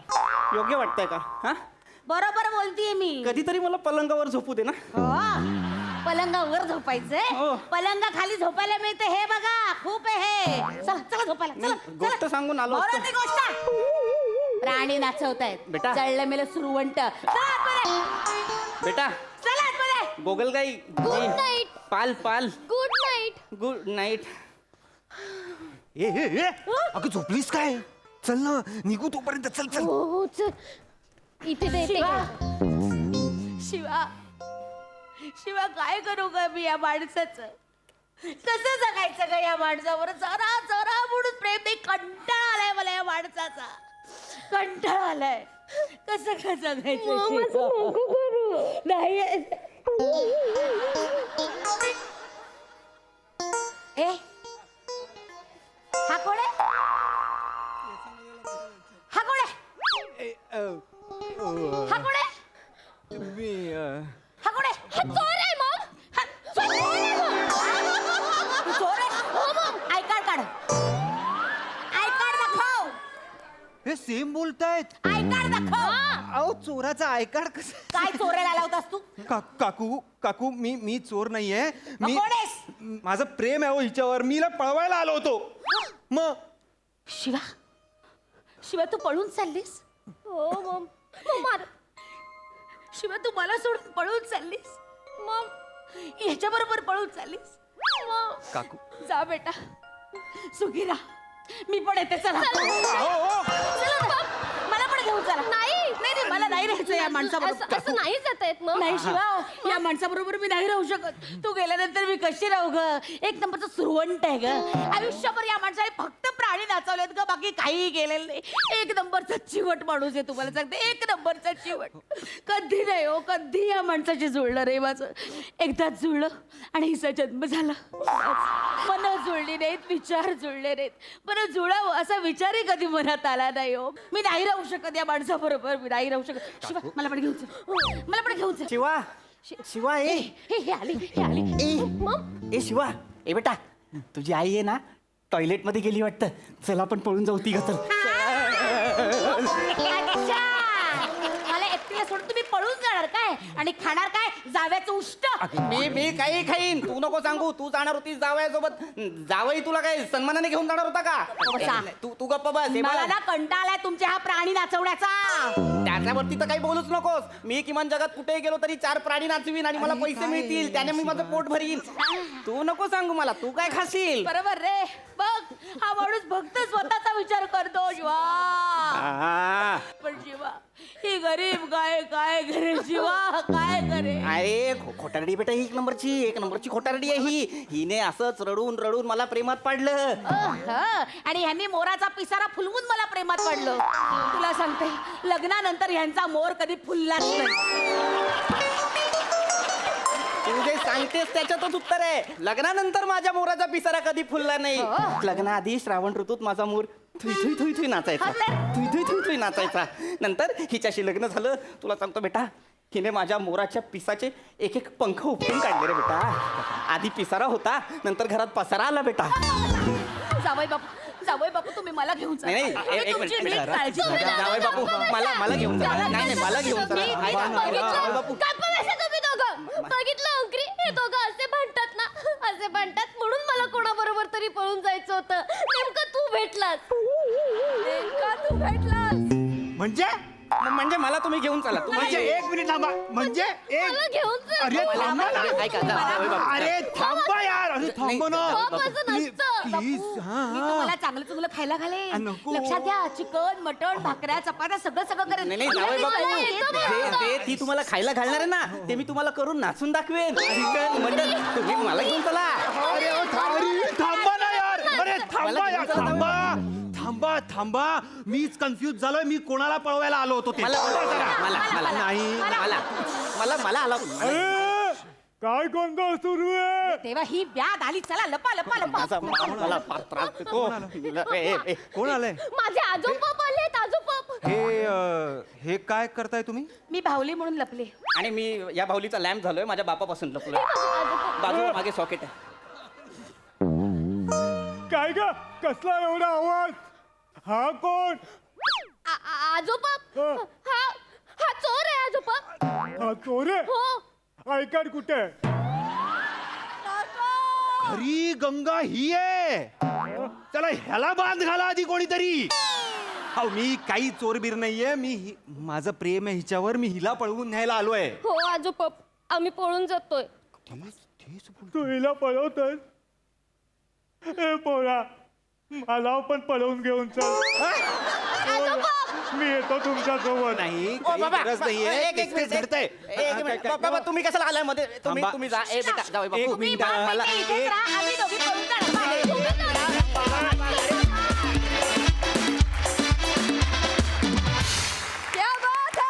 योग्य वाटतंय का? हा बरोबर बोलतीये मी. कधीतरी मला पलंगावर झोपू दे ना. हो, पलंगावर झोपायचंय. हो. पलंगाखाली झोपायला मिळते हे बघा, खूप आहे हे. चला चला झोपायला. चला, मी गोष्ट चला. सांगून आलो असतो. बरोबर ती गोष्ट. प्राणी नाचवतायत बेटा. जळलं मेलं सुरवंट. चला आतमध्ये. बेटा चला आतमध्ये. गोगलगाई गुड नाईट. पाल पाल गुड नाईट. Good night. ए ए ए अगं झोपलीस काय? चल ना निघू तोपर्यंत. चल चल. हो चल. इथे दे ते. शिवा शिवा काय करू ग मी या माणसाचं? कसं जगायचं ग या माणसावर? जरा जरा म्हणून प्रेम नाही. कंटाळा आलाय मला या माणसाचा. कंटाळा आलाय. कसं काय जगायचं शिवा? नाही ए हा कोण आहे? हा कोण आहे? हा कोण आहे? हा कोण आहे? हा चोर आहे मग. हा, चोर आहे मग. तू चोर आहे? हो मग. आय कार्ड काढ. आय कार्ड दाखव. हे सेम बोलतायत. आय कार्ड दाखव. अहो चोराचा आय कार्ड कसं? काय चोरायला आला होतास तू? काकू काकू मी चोर नाहीये. मी कोण आहेस? माझं प्रेम आहे हो हिच्यावर. मी हिला पळवायला आलो होतो. मग शिवा शिवा तू पळून चाललीस? हो मम. मार. शिवा तू मला सोडून पळून चाललीस? मग ह्याच्या बरोबर पळून चाललीस? काकू जा बेटा, सुखी राहा. मी पण येते. चला चला ना. मला पण घेऊन चला. नाही. नाही मला नाही राहायचं या माणसाबरोबर. असं नाही जाता येत मग. नाही शिवा, या माणसाबरोबर मी नाही राहू शकत. तू गेल्यानंतर मी कशी राहू ग? एक नंबरचं सुरवंट आहे ग. आयुष्यभर या माणसाने फक्त प्राणी नाचवलेत ग, बाकी काही केलेलं नाही. एक नंबरचा चिवट माणूस आहे, तुम्हाला सांगते. एक नंबरचा चिवट. कधी नाही हो, कधी या माणसाशी जुळलं रे माझं. एकदाच जुळलं आणि हिचा जन्म झाला. मन जुळली नाहीत, विचार जुळले नाहीत. पण जुळावं असा विचारही कधी मनात आला नाही हो. मी नाही राहू शकत या माणसाबरोबर. मी नाही राहू शकत. शिवा मला पण घेऊन चल. मला पण घेऊन चल. शिवा शिवा ए हे आली, हे आली. ए शिवा ए बेटा तुझी आई आहे ना टॉयलेट मध्ये गेली वाटतं. चल आपण पळून जाऊ तिघं तर. अच्छा, मला एकटीला सोडून तुम्ही पळून जाणार काय? आणि खाणार काय? जाव्याचं उष्ट. मी काही खाईन. तू नको सांगू. तू जाणार होतीस जावयासोबत. जावई तुला काय सन्मानाने घेऊन जाणार होता का? बसा. तू गप्प बस. हे मला बघ. ना कंटाळा आलाय तुमच्या हा प्राणी नाचवण्याचा. त्याच्यावरती तर काही बोलूच नकोस. मी किमान जगात कुठेही गेलो तरी 4 प्राणी नाचवीन आणि मला पैसे मिळतील. त्याने मी माझं पोट भरीन. तू नको सांगू मला. तू काय खाशील? बरोबर रे. बघ हा माणूस फक्त स्वतःचा विचार करतो शिवा. आ, पण शिवा ही गरीब काय काय करे शिवा, काय करे? अरे खोटारडी बेटा ही एक नंबरची खोटारडी आहे ही. हिने असंच रडून रडून मला प्रेमात पाडलं. आणि ह्यांनी मोराचा पिसारा फुलवून मला प्रेमात पडलं. तुला सांगते लग्नानंतर ह्यांचा मोर कधी फुललाच नाही. तू जे सांगतेस त्याच्यातच उत्तर आहे. लग्नानंतर माझ्या मोराचा पिसारा कधी फुलला नाही. लग्नाआधी श्रावण ऋतूत माझा मोर Thuy Thuy Thuy Thuy नाचायचा. Thuy Thuy Thuy Thuy नाचायचा. नंतर हिच्याशी लग्न झालं. तुला सांगतो बेटा हिने माझ्या मोराच्या पिसाचे एक एक पंख उपटून काढले रे बेटा. आधी पिसारा होता, नंतर घरात पसारा आला बेटा. जावई बापू तुम्ही मला घेऊन चला. नाही मी एक तुमची मिनिट नीट काळजी घेईन. जावई बापू मला घेऊन चला. नाही मला घेऊन चला. जावई बापू तुम्ही दोघं बघितलं अंकरी? हे दोघं असे भांडतात ना, असे भांडतात. म्हणून मला कोणाबरोबर तरी पळून जायचं होतं. नेमकं तू भेटलास. नेमका तू भेटलास. म्हणजे म्हणजे मला तुम्ही घेऊन चला म्हणजे एक मिनिट थांबा म्हणजे मला घेऊन चल. अरे थांबा ना. ऐका, जा, जावई बापू. अरे थांबा यार. अरे थांबा ना. बाप असं नसतं. प्लीज मी तुम्हाला चांगलं चांगलं खायला घालेन नको. लक्षात घ्या चिकन मटण भाकऱ्या चपात्या सगळं सगळं करेन नाही जावई बापू मला येतं बरं. ते ती तुम्हाला खायला घालणार आहे ना ते मी तुम्हाला करून नाचून दाखवेन चिकन मटन तुम्ही मला घेऊन चला अरे थांबा ना यार. अरे थांबा यार. थांबा थांबा थांबा. मीच कन्फ्यूज झालोय. मी कोणाला पळवायला आलो होतो ते मला मला नाही. मला मला मला आला काय गोंधळ सुरू आहे? तेव्हा ही ब्याद आली चला लपा लपा लपा माझा मला फार त्रास देतो कोण आलंय माझे आजोबाप आलेत आजोबाप. हे काय करताय तुम्ही मी भावली म्हणून लपले आणि मी या बाहुलीचा लॅम्प झालोय माझ्या बापापासून लपलोय बाजू मागे सॉकेट आहे काय ग कसला एवढा आवाज? हा कोण? आजोबाप हा हा चोर आहे आजोबाप. हा चोर आहे? हो ऐकड कुठे? खरी गंगा ही आहे चला ह्याला बांध घाला आधी कोणीतरी अहो मी काही चोरबीर नाहीये माझं प्रेम आहे हिच्यावर मी हिला पळवून न्यायला आलोय हो आजोबाप आम्ही पळून जातोय. तू हिला पळवतोय? ए पोरा मला पण पळवून घेऊन चल. आजोबाप मी येतो तुमच्या सोबत. नाही ओ काही बाबा गरज नाहीये एक तेच घडतंय मिनिट बाबा तुम्ही कशाला आलाय मध्ये तुम्ही थांबा. तुम्ही जा ए बेटा जाऊ एक बापू मिनिट. मला इथेच राहा, आम्ही दोघी पळून जाणार. क्या बात है!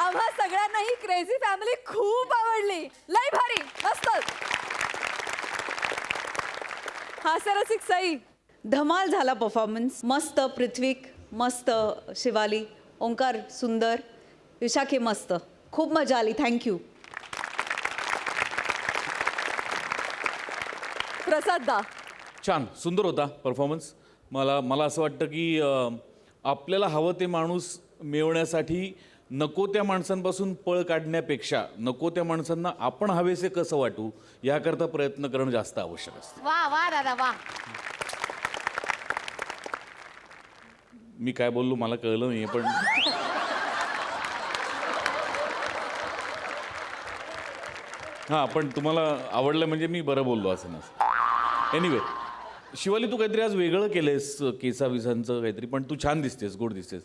आम्हा सगळ्यांना ही क्रेझी फॅमिली खूप आवडली. लय भारी मस्त. हास्यरसिक सई धमाल झाला परफॉर्मन्स मस्त पृथ्वीक मस्त शिवाली ओंकार सुंदर विशाखे मस्त खूप मजा आली थँक्यू प्रसाद दा छान सुंदर होता परफॉर्मन्स मला असं वाटतं की आपल्याला हवं ते माणूस मिळवण्यासाठी नको त्या माणसांपासून पळ काढण्यापेक्षा नको त्या माणसांना आपण हवेसे कसं वाटू याकरता प्रयत्न करणं जास्त आवश्यक असतं. वा वा दादा वा मी काय बोललो मला कळलं नाही पण हां पण तुम्हाला आवडलं म्हणजे मी बरं बोललो असं नसतं. एनिवे शिवाली तू काहीतरी आज वेगळं केलंयस केसाविसांचं काहीतरी पण तू छान दिसतेस गोड दिसतेस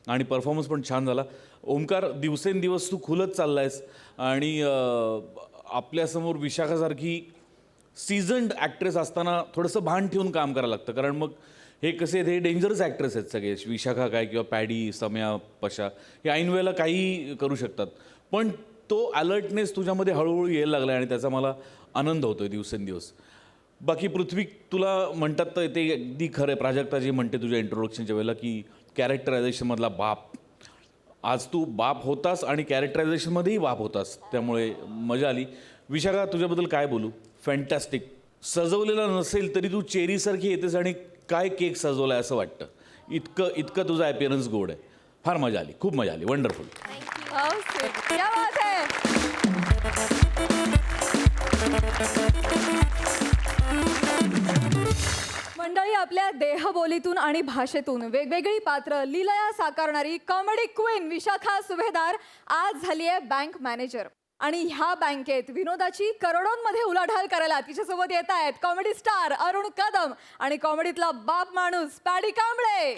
आणि परफॉर्मन्स पण छान झाला. ओंकार दिवसेंदिवस तू खुलत चाललायस आणि आपल्यासमोर विशाखासारखी सीझन्ड ॲक्ट्रेस असताना थोडंसं भान ठेवून काम करायला लागतं कारण मग हे कसे आहेत हे डेंजरस ॲक्ट्रेस आहेत सगळे विशाखा काय किंवा पॅडी सम्या पशा हे ऐन वेळेला काही करू शकतात पण तो अलर्टनेस तुझ्यामध्ये हळूहळू यायला लागला आणि त्याचा मला आनंद होतोय दिवसेंदिवस. बाकी पृथ्वी तुला म्हणतात तर ते अगदी खरं आहे प्राजक्ता जी म्हणते तुझ्या इंट्रोडक्शनच्या वेळेला की कॅरेक्टरायझेशनमधला बाप आज तू बाप होतास आणि कॅरेक्टरायझेशनमध्येही बाप होतास त्यामुळे मजा आली. विशाखा तुझ्याबद्दल काय बोलू फॅन्टॅस्टिक सजवलेला नसेल तरी तू चेरीसारखी येतेस आणि काय केक सजवला आहे असं वाटतं इतकं तुझा ॲपिअरन्स गोड आहे. फार मजा आली खूप मजा आली वंडरफुल. क्या बात है! मंडळी आपल्या देहबोलीतून आणि भाषेतून वेगवेगळी पात्र लीलया साकारणारी कॉमेडी क्वीन विशाखा सुभेदार आज झाली आहे बँक मॅनेजर आणि ह्या बँकेत विनोदाची करोडोंमध्ये उलाढाल करायला तिच्यासोबत येत आहेत कॉमेडी स्टार अरुण कदम आणि कॉमेडीतला बाप माणूस पॅडी कांबळे.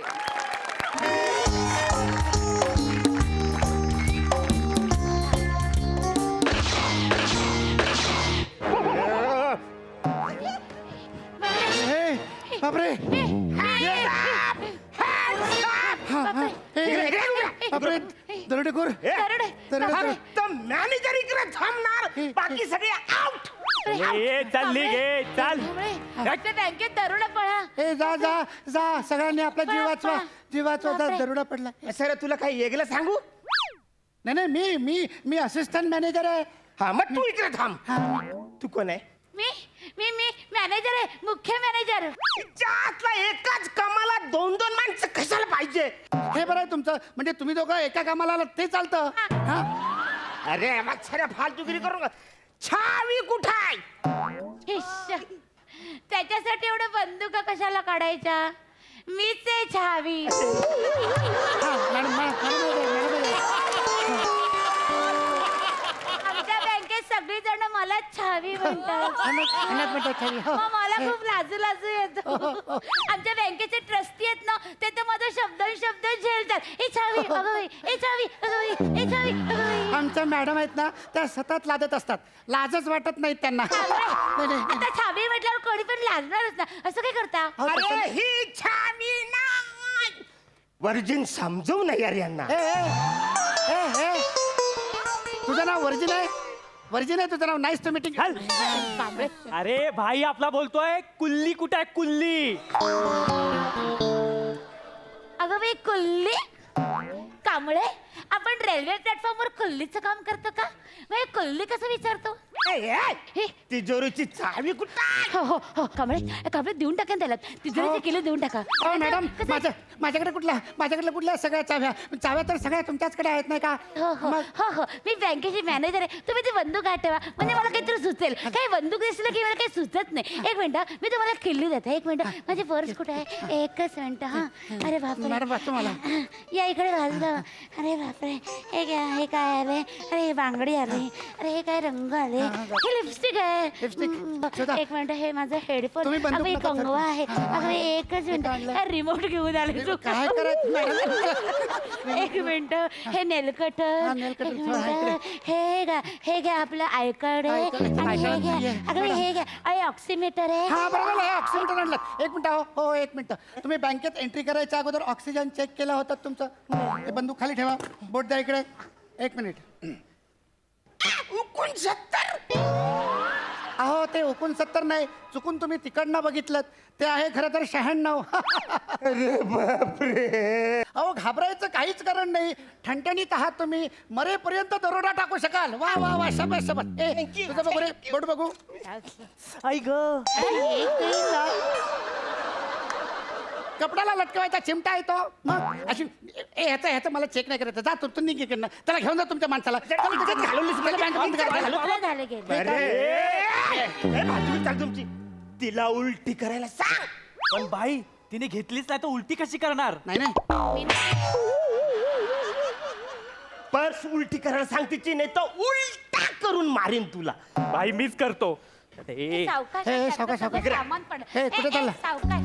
बापरे बापरे दरोडेखोर मॅनेजर इकडे थांबणार बाकी सगळे आउट. चालली गे चाल बँकेत दरोडा पळा ए जा जा जा सगळ्यांनी आपला जीव वाचवा जीव वाचवा दरोडा पडला. सर तुला काही वेगळं सांगू? नाही नाही मी मी मी असिस्टंट मॅनेजर आहे. हा मग तू इकडे थांब. तू कोण आहे? मी मी मी मॅनेजर आहे मुख्य मॅनेजर. आतला एकाच कामाला दोन दोन माणसं कशाला पाहिजे? हे बरं आहे तुमचं म्हणजे तुम्ही दोघं एका कामाला आलात ते चालतं. हा अरे मच्छऱ्या फालतूगिरी करू नका. छावी कुठाय? त्याच्यासाठी एवढं बंदुका कशाला काढायच्या मीच आहे चावी. हा, मॅडम आमच्या बँकेत सगळी जण मला चावी म्हणतात. मग मला खूप लाजू येतो. आमच्या बँकेचे ट्रस्टी आहेत ना, ते तर माझा शब्द झेलतात. ए चावी अगं बाई, ए चावी अगं बाई, ए चावी अगं बाई. आमच्या मॅडम आहेत ना त्या सतत लाजत असतात. लाजच वाटत नाही त्यांना. नाही, नाही. आता चावी म्हटल्यावर कोणी पण लाजणारच ना. असं काय करता? अहो, तसं- अरे ही छावी नाही वर्जिन समजवू नाही यार यांना. तुझं नाव वर्जिन आहे? वर्जिन आहे तुझं नाव? Nice to meeting. अरे भाई आपला बोलतोय कुल्ली कुठे आहे कुल्ली? अगं बाई कुल्ली कांबळे, आपण रेल्वे प्लॅटफॉर्मवर कुल्लीचं काम करतो का? बाई कुल्ली कसं विचारतो? हे तिजोरीची चावी कुठं? हो कांबळे देऊन टाकेन त्याला. तिजोरीचे किलो देऊन टाका. मॅडम कसं? माझ्याकडे कुठल्या सगळ्या चाव्या तर सगळ्या तुमच्याचकडे आहेत नाही का? हो मी बँकेची मॅनेजर आहे. तुम्ही ती बंदूक हात ठेवा, म्हणजे मला काहीतरी सुचेल. काही बंदूक दिसलं की मला काही सुचत नाही. एक मिनिट मी तुम्हाला किल्ली देते. एक मिनिट माझी पर्स कुठे आहे? एकच मिनिट. हा अरे मॅडम, बापरे, वाचतो मला. या इकडे वाजलं. अरे बापरे, हे काय आले? अरे हे बांगडी आली. अरे हे काय रंग आले? हे लिपस्टिक आहे. शोधा. एक मिनिट हे माझं हेडफोन. तुम्ही बंदूक अगं हे नका कंगवा आहे. अगं एकच मिनिट रिमोट घेऊन आले तू. काय करायचं मॅडम? एक मिनिट हे नेलकट. नेलकटर. एक मिनिट हे घ्या आपलं आयकार्ड आहे. आणि हे घ्या अगं हे घ्या. अरे ऑक्सिमीटर आहे. हा बरोबर आहे. ऑक्सिजन आणलं. एक मिनिट. हो एक मिनिट. तुम्ही बँकेत एंट्री करायच्या अगोदर ऑक्सिजन चेक केलं होतं तुमचं? हे बंदूक खाली ठेवा. बोट द्या इकडे. एक मिनिट. 69. अहो ते 69 नाही, चुकून तुम्ही तिकडनं बघितलं. ते आहे खरं तर 96. अरे बापरे. अहो घाबरायचं काहीच कारण नाही. ठणठणीत आहात तुम्ही. मरेपर्यंत दरोडा टाकू शकाल. वा वा वा शबास शबास. तुझं बघू रे. बोट बघू. आई ग कपड्याला लटकवायचा चिमटा येतो. मग अशी ह्याचं मला चेक नाही करायचं. जा तू निघ इकडनं. त्याला घेऊन जा तुमच्या माणसाला. झालं गेलं. अरे बाजूला चाल तुमची. तिला उलटी करायला सांग. पण बाई तिने घेतलीच नाही तर उलटी कशी करणार? नाही नाही. पर्स उलटी करायला सांग तिची, नाही तर उलटा करून मारीन तुला. बाई मीच करतो. सावकाश हे, आहे, सावकाश, सगळं सावकाश. सामान पडलं. हे, कुठे चालला? सावकाश.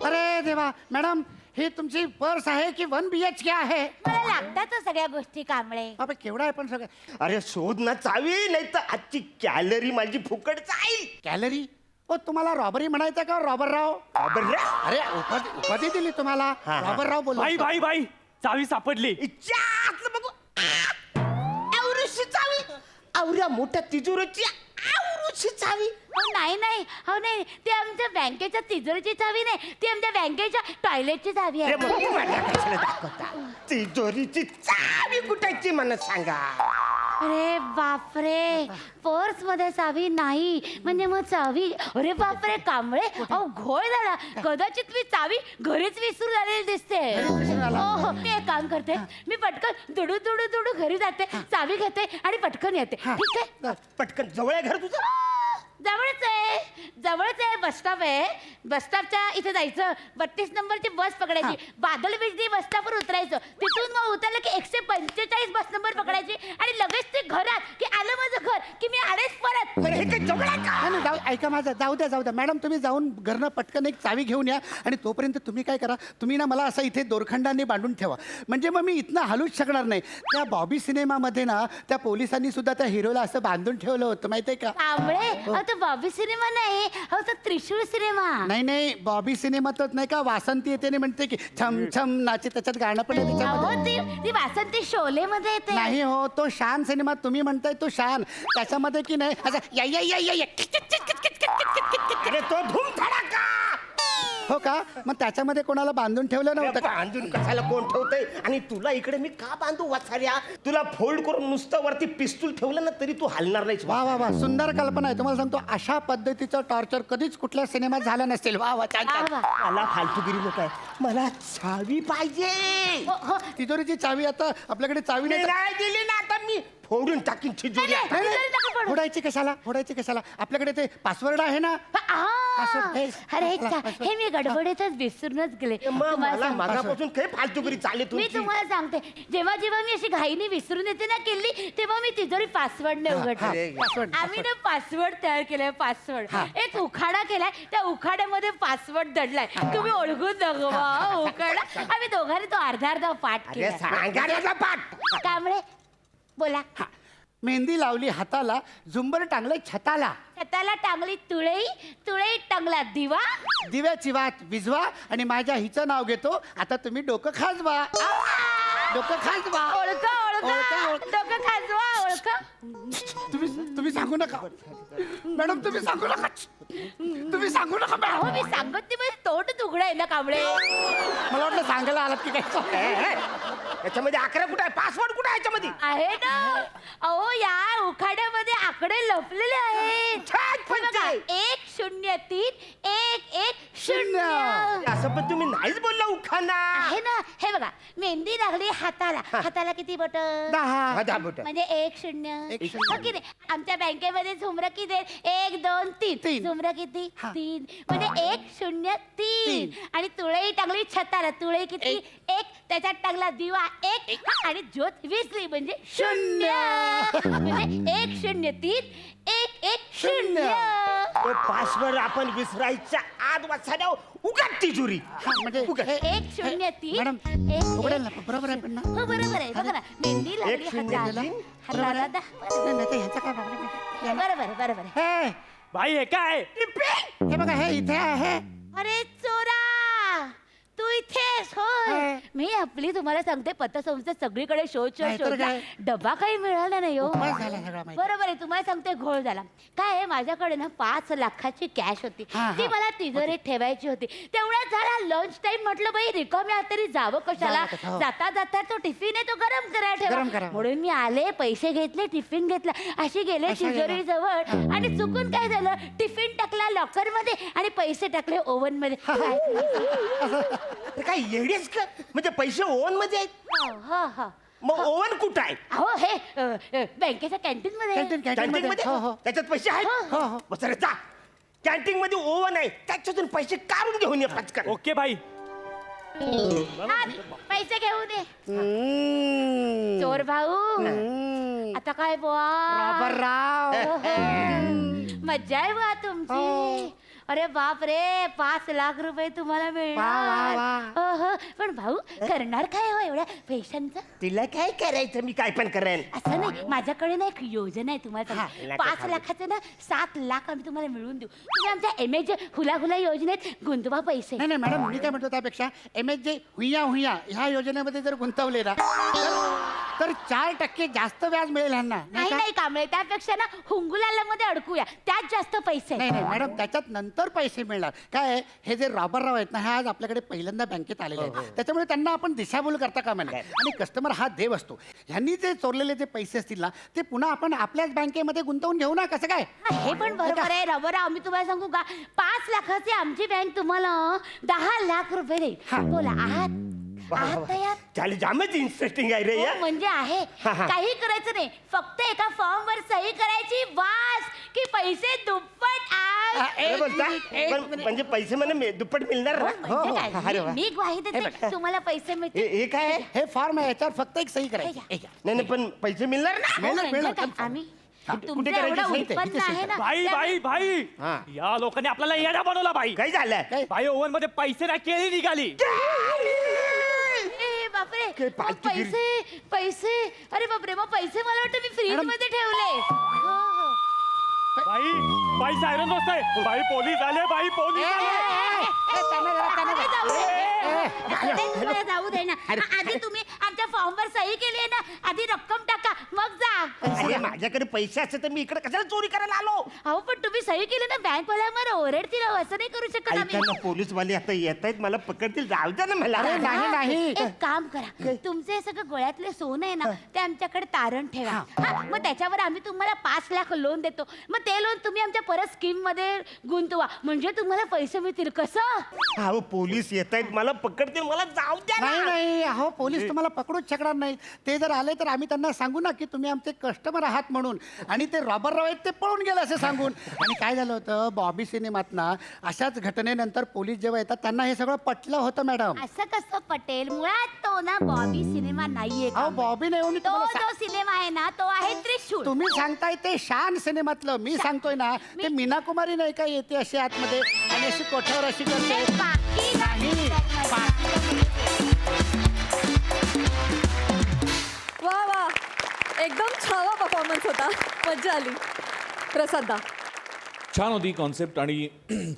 अरे देवा. मॅडम ही तुमची पर्स आहे की 1 BHK आहे? मला लागतात सगळ्या गोष्टी कांबळे. बाबा केवढा आहे पण सगळं. अरे शोध ना चावी, नाही तर आजची कॅलरी माझी फुकट जाईल. कॅलरी? ओ तुम्हाला रॉबरी म्हणायचं का रॉबरराव? अरे उपाधी दिली तुम्हाला. रॉबरराव बोल. बाई बाई बाई चावी सापडली. इच्छा आतलं बघू. आवरुशी चावी. आवऱ्या मोठ्या तिजोरीची आवरुशी चावी. नाही ते आमच्या बँकेच्या तिजोरीची चावी नाही, ती आमच्या बँकेच्या टॉयलेटची चावी अरे आहे. मग माझ्या कशाला दाखवता? तिजोरीची चावी कुठायची मला सांगा. अरे बापरे, पर्स मध्ये चावी नाही म्हणजे मग चावी. अरे बापरे कांबळे, अहो घोळ झाला. कदाचित मी चावी घरीच विसरून झालेली दिसते. हो मी एक काम करते, मी पटकन दुडू घरी जाते, चावी घेते आणि पटकन येते. ठीक आहे? पटकन जवळ आहे घर तुझं? जवळच आहे. बस स्टॉप आहे. बस स्टॉपच्या इथे जायचं, 32 नंबरची बस पकडायची, बादल बिजली बस स्टॉपवर उतरायचं, तिथून मग उतरलं की 145 बस नंबर पकडायची आणि लगेच ते घरात की आलं माझं घर की मी आलेच परत. अरे हे काय जवळ आहे का? नाही, नाही, ऐका माझं. जाऊ द्या मॅडम. तुम्ही जाऊन घरनं पटकन एक चावी घेऊन या. आणि तोपर्यंत तुम्ही काय करा, तुम्ही ना मला असं इथे दोरखंडाने बांधून ठेवा. म्हणजे मग मी इथनं हलूच शकणार नाही. त्या बॉबी सिनेमामध्ये ना त्या पोलिसांनी सुद्धा त्या हिरोला असं बांधून ठेवलं होतं माहितीये का? कांबळे, अहो तो बॉबी सिनेमा नाही, अहो तो त्रिशूळ सिनेमा. नाही बॉबी सिनेमातच नाही का वासंती येते आणि म्हणते की छम छम नाचे. त्याच्यात गाणं पण आहे त्याच्यामध्ये. अहो ती वासंती शोले मध्ये येते. नाही हो, तो शान सिनेमा तुम्ही म्हणताय तो शान. त्याच्यामध्ये की नाही असं या. अरे तो धूम धडाका. हो का? मग त्याच्यामध्ये कोणाला बांधून ठेवलं नव्हतं का? बांधून कशाला कोण ठेवतंय? आणि तुला इकडे मी का बांधू वाचाऱ्या? तुला फोल्ड करून नुसतं वरती पिस्तूल ठेवलं ना तरी तू हलणार नाहीस. वा वा वा, सुंदर कल्पना आहे. तुम्हाला सांगतो अशा पद्धतीचं टॉर्चर कधीच कुठल्या सिनेमात झालं नसेल. वा वा, छान छान. मला फालतूगिरी नको आहे. मला चावी पाहिजे. तिजोरीची चावी आता आपल्याकडे चावी नाही. नाही दिली ना आता मी फोडून टाकीन तिजोरी आता. नाही, नाही, फोडायची कशाला आपल्याकडे ते पासवर्ड आहे ना Password, हे, अरे चला, password. हे मी गडबडीतच विसरूनच गेले तुम्हाला मला सांगते. मागापासून काही फालतूगिरी चालली मी तुमची. तुम्हाला सांगते जेव्हा जेव्हा मी अशी घाईने विसरून येते ना केली तेव्हा मी तिजोरी पासवर्डने उघडते password, आम्ही ना पासवर्ड तयार केलाय पासवर्ड एक उखाडा केलाय त्या उखाड्यामध्ये पासवर्ड दडलाय तुम्ही ओळखून दाखवा उखाडा आम्ही दोघांनी तो अर्धा पाठ अरे केला सांगा त्याचा पाठ. त्यामुळे बोला मेहंदी लावली हाताला झुंबर टांगले छताला छताला टांगली तुळई तुळई टांगला दिवा दिव्याची वात विझवा आणि माझ्या हिचं नाव घेतो आता तुम्ही डोकं खाजवा डोकं खाजवा ओळखा ओळखा, ओळखा ओळखा. डोकं खाजवा ओळखा तुम्ही सांगू नका मॅडम तुम्ही सांगू नका तुम्ही सांगू नका मॅडम अहो मी सांगत नाही म्हणजे तोंड उघडं आहे ना कांबळे मला वाटलं सांगायला आलात की काय याच्यामध्ये 11 कुठे आहे? पासवर्ड कुठे आहे याच्यामध्ये? आहे ना अहो या उखाड्यामध्ये आकडे लपलेले आहेत छान हे बघा, पंचे. 103-1-1-0 असं पण तुम्ही नाहीच बोलला उखाना. आहे ना हे बघा मेहंदी लागली हाताला हाताला किती बोट 10 हा, 10 बोटं. म्हणजे 1-0 एक शून्य. हो की नाही? आमच्या बँकेमध्ये झुमरं किती आहेत? 1-2-3 तीन. झुमरं किती हा. 3 म्हणजे 1-0-3 आणि तुळई टांगली छताला तुळई किती 1 त्याच्यात टांगला दिवा 1 आणि ज्योत विसली म्हणजे 0 म्हणजे 1-0-3-1-1-0 तो पासवर्ड आपण विसरायच्या आत वाचायला उगाच तिजोरी. म्हणजे उगाच. हे- 1-0-3 मॅडम उघडेल ना बरोबर आहे पण ना हो बरोबर आहे बघा ना मेहंदी लागली 1-0-3 हाताला नाही, नाही, ते ह्याचं काय problem आहे? बरोबर आहे हे बाई हे काय हे बघा हे इथे आहे अरे चोरा तू इथेस होय आहे. मी आपली तुम्हाला सांगते पतसंस्था सगळीकडे शोध नाहीतर शोधला काय? डबा काही मिळाला नाही हो उपवास झाला सगळा माहिती. बरोबर आहे तुम्हाला सांगते घोळ झाला काय आहे माझ्याकडे ना 5 लाखाची कॅश होती हा, ती हा. मला तिजोरीत ठेवायची होती तेवढ्यात झाला लंच टाइम म्हटलं बाई रिकाम्या तरी जावं कशाला जावं कशा- हो. जाता जाता तो टिफिन आहे तो गरम करायला गरम ठेवा करा. म्हणून मी आले पैसे घेतले टिफिन घेतला अशी गेले अशा गेला. तिजोरी जवळ आणि चुकून काय झालं टिफिन टाकला लॉकर मध्ये आणि पैसे टाकले ओव्हन मध्ये काय? अरे काय येडेच का? म्हणजे पैसे ओव्हन मध्ये आहेत. हा हा मग ओव्हन कुठं आहे? हो हे बँकेच्या कॅन्टीन मध्ये कॅन्टीन कॅन्टीन कॅन्टीन मध्ये हो हो त्याच्यात पैसे आहेत. हो, हो. बस रे जा. कॅन्टीन मध्ये ओव्हन आहे त्याच्यातून पैसे काढून घेऊन ये पटकन. ओके भाई हा, पैसे घेऊन ये चोर भाऊ आता काय बुवा बाबराव मज्जा आहे बुवा तुमची अरे बाप रे 5 लाख रुपये तुम्हाला मिळणार ओहो, पण भाऊ करणार काय हो एवढ्या पैशांचं तिला काय करायचं मी काय पण करेन. असं नाही माझ्याकडे ना एक योजना आहे तुम्हाला हा, सांगते. 5 लाखाचे ना 7 लाख आम्ही तुम्हाला मिळवून देऊ तुम्ही आमच्या MH हुला हुला योजनेत गुंतवा पैसे नाही नाही मॅडम मी काय म्हणतो त्यापेक्षा MSJ हुइया हुइया ह्या योजनेमध्ये जर गुंतवले ना तर 4% जास्त व्याज मिळेल ह्यांना नाही का? नाही कांबळे त्यापेक्षा ना हुंगुलाला मध्ये अडकूया त्यात जास्त पैसे नाही नाही मॅडम त्याच्यात नंतर पैसे मिळणार काय आहे, हे जे रॉबरराव आहेत ना हे आज आपल्याकडे पहिल्यांदा बँकेत आलेले आहेत त्याच्यामुळे त्यांना आपण दिशाभूल करता कामा नये आणि कस्टमर हा देव असतो ह्यांनी जे चोरलेले जे पैसे असतील ना ते पुन्हा आपण आपल्याच बँकेमध्ये गुंतवून घेऊ ना कसं काय हा, हे पण बरोबर आहे रबर आम्ही तुम्हाला सांगू का 5 लाखाची आमची बँक तुम्हाला 10 लाख रुपये देईल बोला आहात आहात तयार चालेल जामच इंटरेस्टिंग आहे रे हो, या. म्हणजे आहे काही करायचं नाही फक्त एका फॉर्म वर सही करायची वास की पैसे दुप्पट आज अरे बोलता पण म्हणजे पैसे मला दुप्पट मिळणार ना? म्हणजे काय? अरे वा. मी ग्वाही देते तुम्हाला पैसे मिळतील हे काय आहे? हे फॉर्म आहे याच्यावर फक्त एक सही करायची हे घ्या. नाही नाही पण पैसे मिळणार ना? हो, मिळणार, म्हणजे मिळणार. काय? आम्ही कुठे तुमचं करायची एवढं सही ते? उत्पन्न आहे ना भाई भाई भाई हा. या लोकांनी आपल्याला येडा बनवला भाई काय झालं? भाई ओव्हन मध्ये पैसे ना केळी निघाली ए, बापरे काय मग फालतूगिरी. पैसे पैसे अरे बापरे मग पैसे मला वाटतं मी फ्रीज मध्ये ठेवले हो, हो. भाई भाई सायरन वाजताय भाई पोलीस आले भाई पोलीस आले अरे जाऊ दे. अरे तुम्हाला जाऊ दे ना आधी तुम्ही आमच्या फॉर्म वर सही केली आहे ना आधी रक्कम टाका मग जा अरे माझ्याकडे पैसे असते तर मी इकडे कशाला चोरी करायला आलो? अहो पण तुम्ही सही केली ना बँक वाल्यावर ओरडतील अहो, असं नाही करू शकत आम्ही ऐका ना पोलीसवाले आता येत आहेत मला पकडतील जाऊ द्या ना मला. अरे नाही नाही एक काम करा तुमचे सगळं गोळ्यातले सोनं आहे ना ते आमच्याकडे तारण ठेवा हा, मग त्याच्यावर आम्ही तुम्हाला 5 लाख लोन देतो मग ते लोन तुम्ही आमच्या परत स्कीम मध्ये गुंतवा म्हणजे तुम्हाला पैसे मिळतील कसं अहो पोलीस येत आहेत मला पकडतील मला जाऊ द्या नाही ना. नाही अहो पोलीस तुम्हाला पकडू पकडूच शकणार नाही. ते जर आले तर आम्ही त्यांना सांगू ना की तुम्ही आमचे कस्टमर आहात म्हणून, आणि ते रॉबरराव आहेत ते पळून गेले असं सांगून. आणि काय झालं होतं, बॉबी सिनेमात ना अशाच घटनेनंतर पोलीस जेव्हा येतात त्यांना हे सगळं पटलं होतं मॅडम. असं कसं पटेल? मुळात तो ना बॉबी सिनेमा नाहीये अहो बॉबी नाही हो, मी तो तुम्हाला जो सिनेमा आहे ना तो आहे त्रिशूळ. तुम्ही सांगताय ते शान सिनेमातलं, मी सांगतोय ना ते मीना कुमारी नाही का येते अशी आतमध्ये आणि अशी कोठ्यावर अशी करते. बाकी नाही. वा वा, एकदम छावा परफॉर्मन्स होता, मज्जा आली. प्रसाद दा. छान होती कॉन्सेप्ट आणि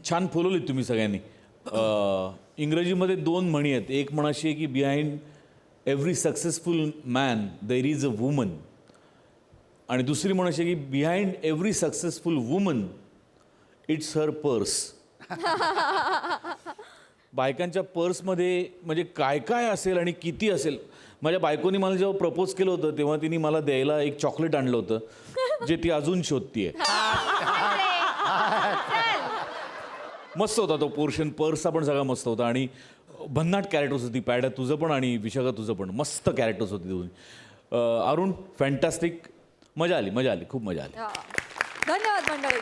छान फुलवलीत तुम्ही सगळ्यांनी. इंग्रजीमध्ये 2 म्हणी आहेत. एक म्हण अशी आहे की behind every successful man there is a woman, आणि दुसरी म्हण अशी आहे की behind every successful woman it's her purse. बायकांच्या पर्समध्ये म्हणजे काय काय असेल आणि किती असेल. माझ्या बायकोनी मला जेव्हा प्रपोज केलं होतं तेव्हा तिने मला द्यायला एक चॉकलेट आणलं होतं जे ती अजून शोधतीये. मस्त होता तो पोर्शन, पर्सचा पण सगळा मस्त होता आणि भन्नाट कॅरेक्टर्स होती. पॅड्या तुझं पण आणि विशाखा तुझं पण मस्त कॅरेक्टर्स होती दोन्ही. अरुण फॅन्टॅस्टिक, मजा आली, खूप मजा आली. धन्यवाद मंडळी.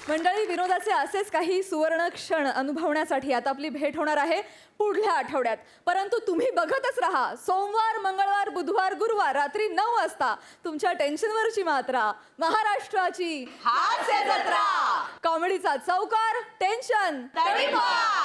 मंडळी, विनोदाचे असेच काही सुवर्ण क्षण अनुभवण्यासाठी आता आपली भेट होणार आहे पुढल्या आठवड्यात. परंतु तुम्ही बघतच राहा सोमवार, मंगळवार, बुधवार, गुरुवार रात्री 9 वाजता तुमच्या टेन्शनवरची मात्रा, महाराष्ट्राची हास्य जत्रा, कॉमेडीचा चौकार, टेन्शन तडीपार.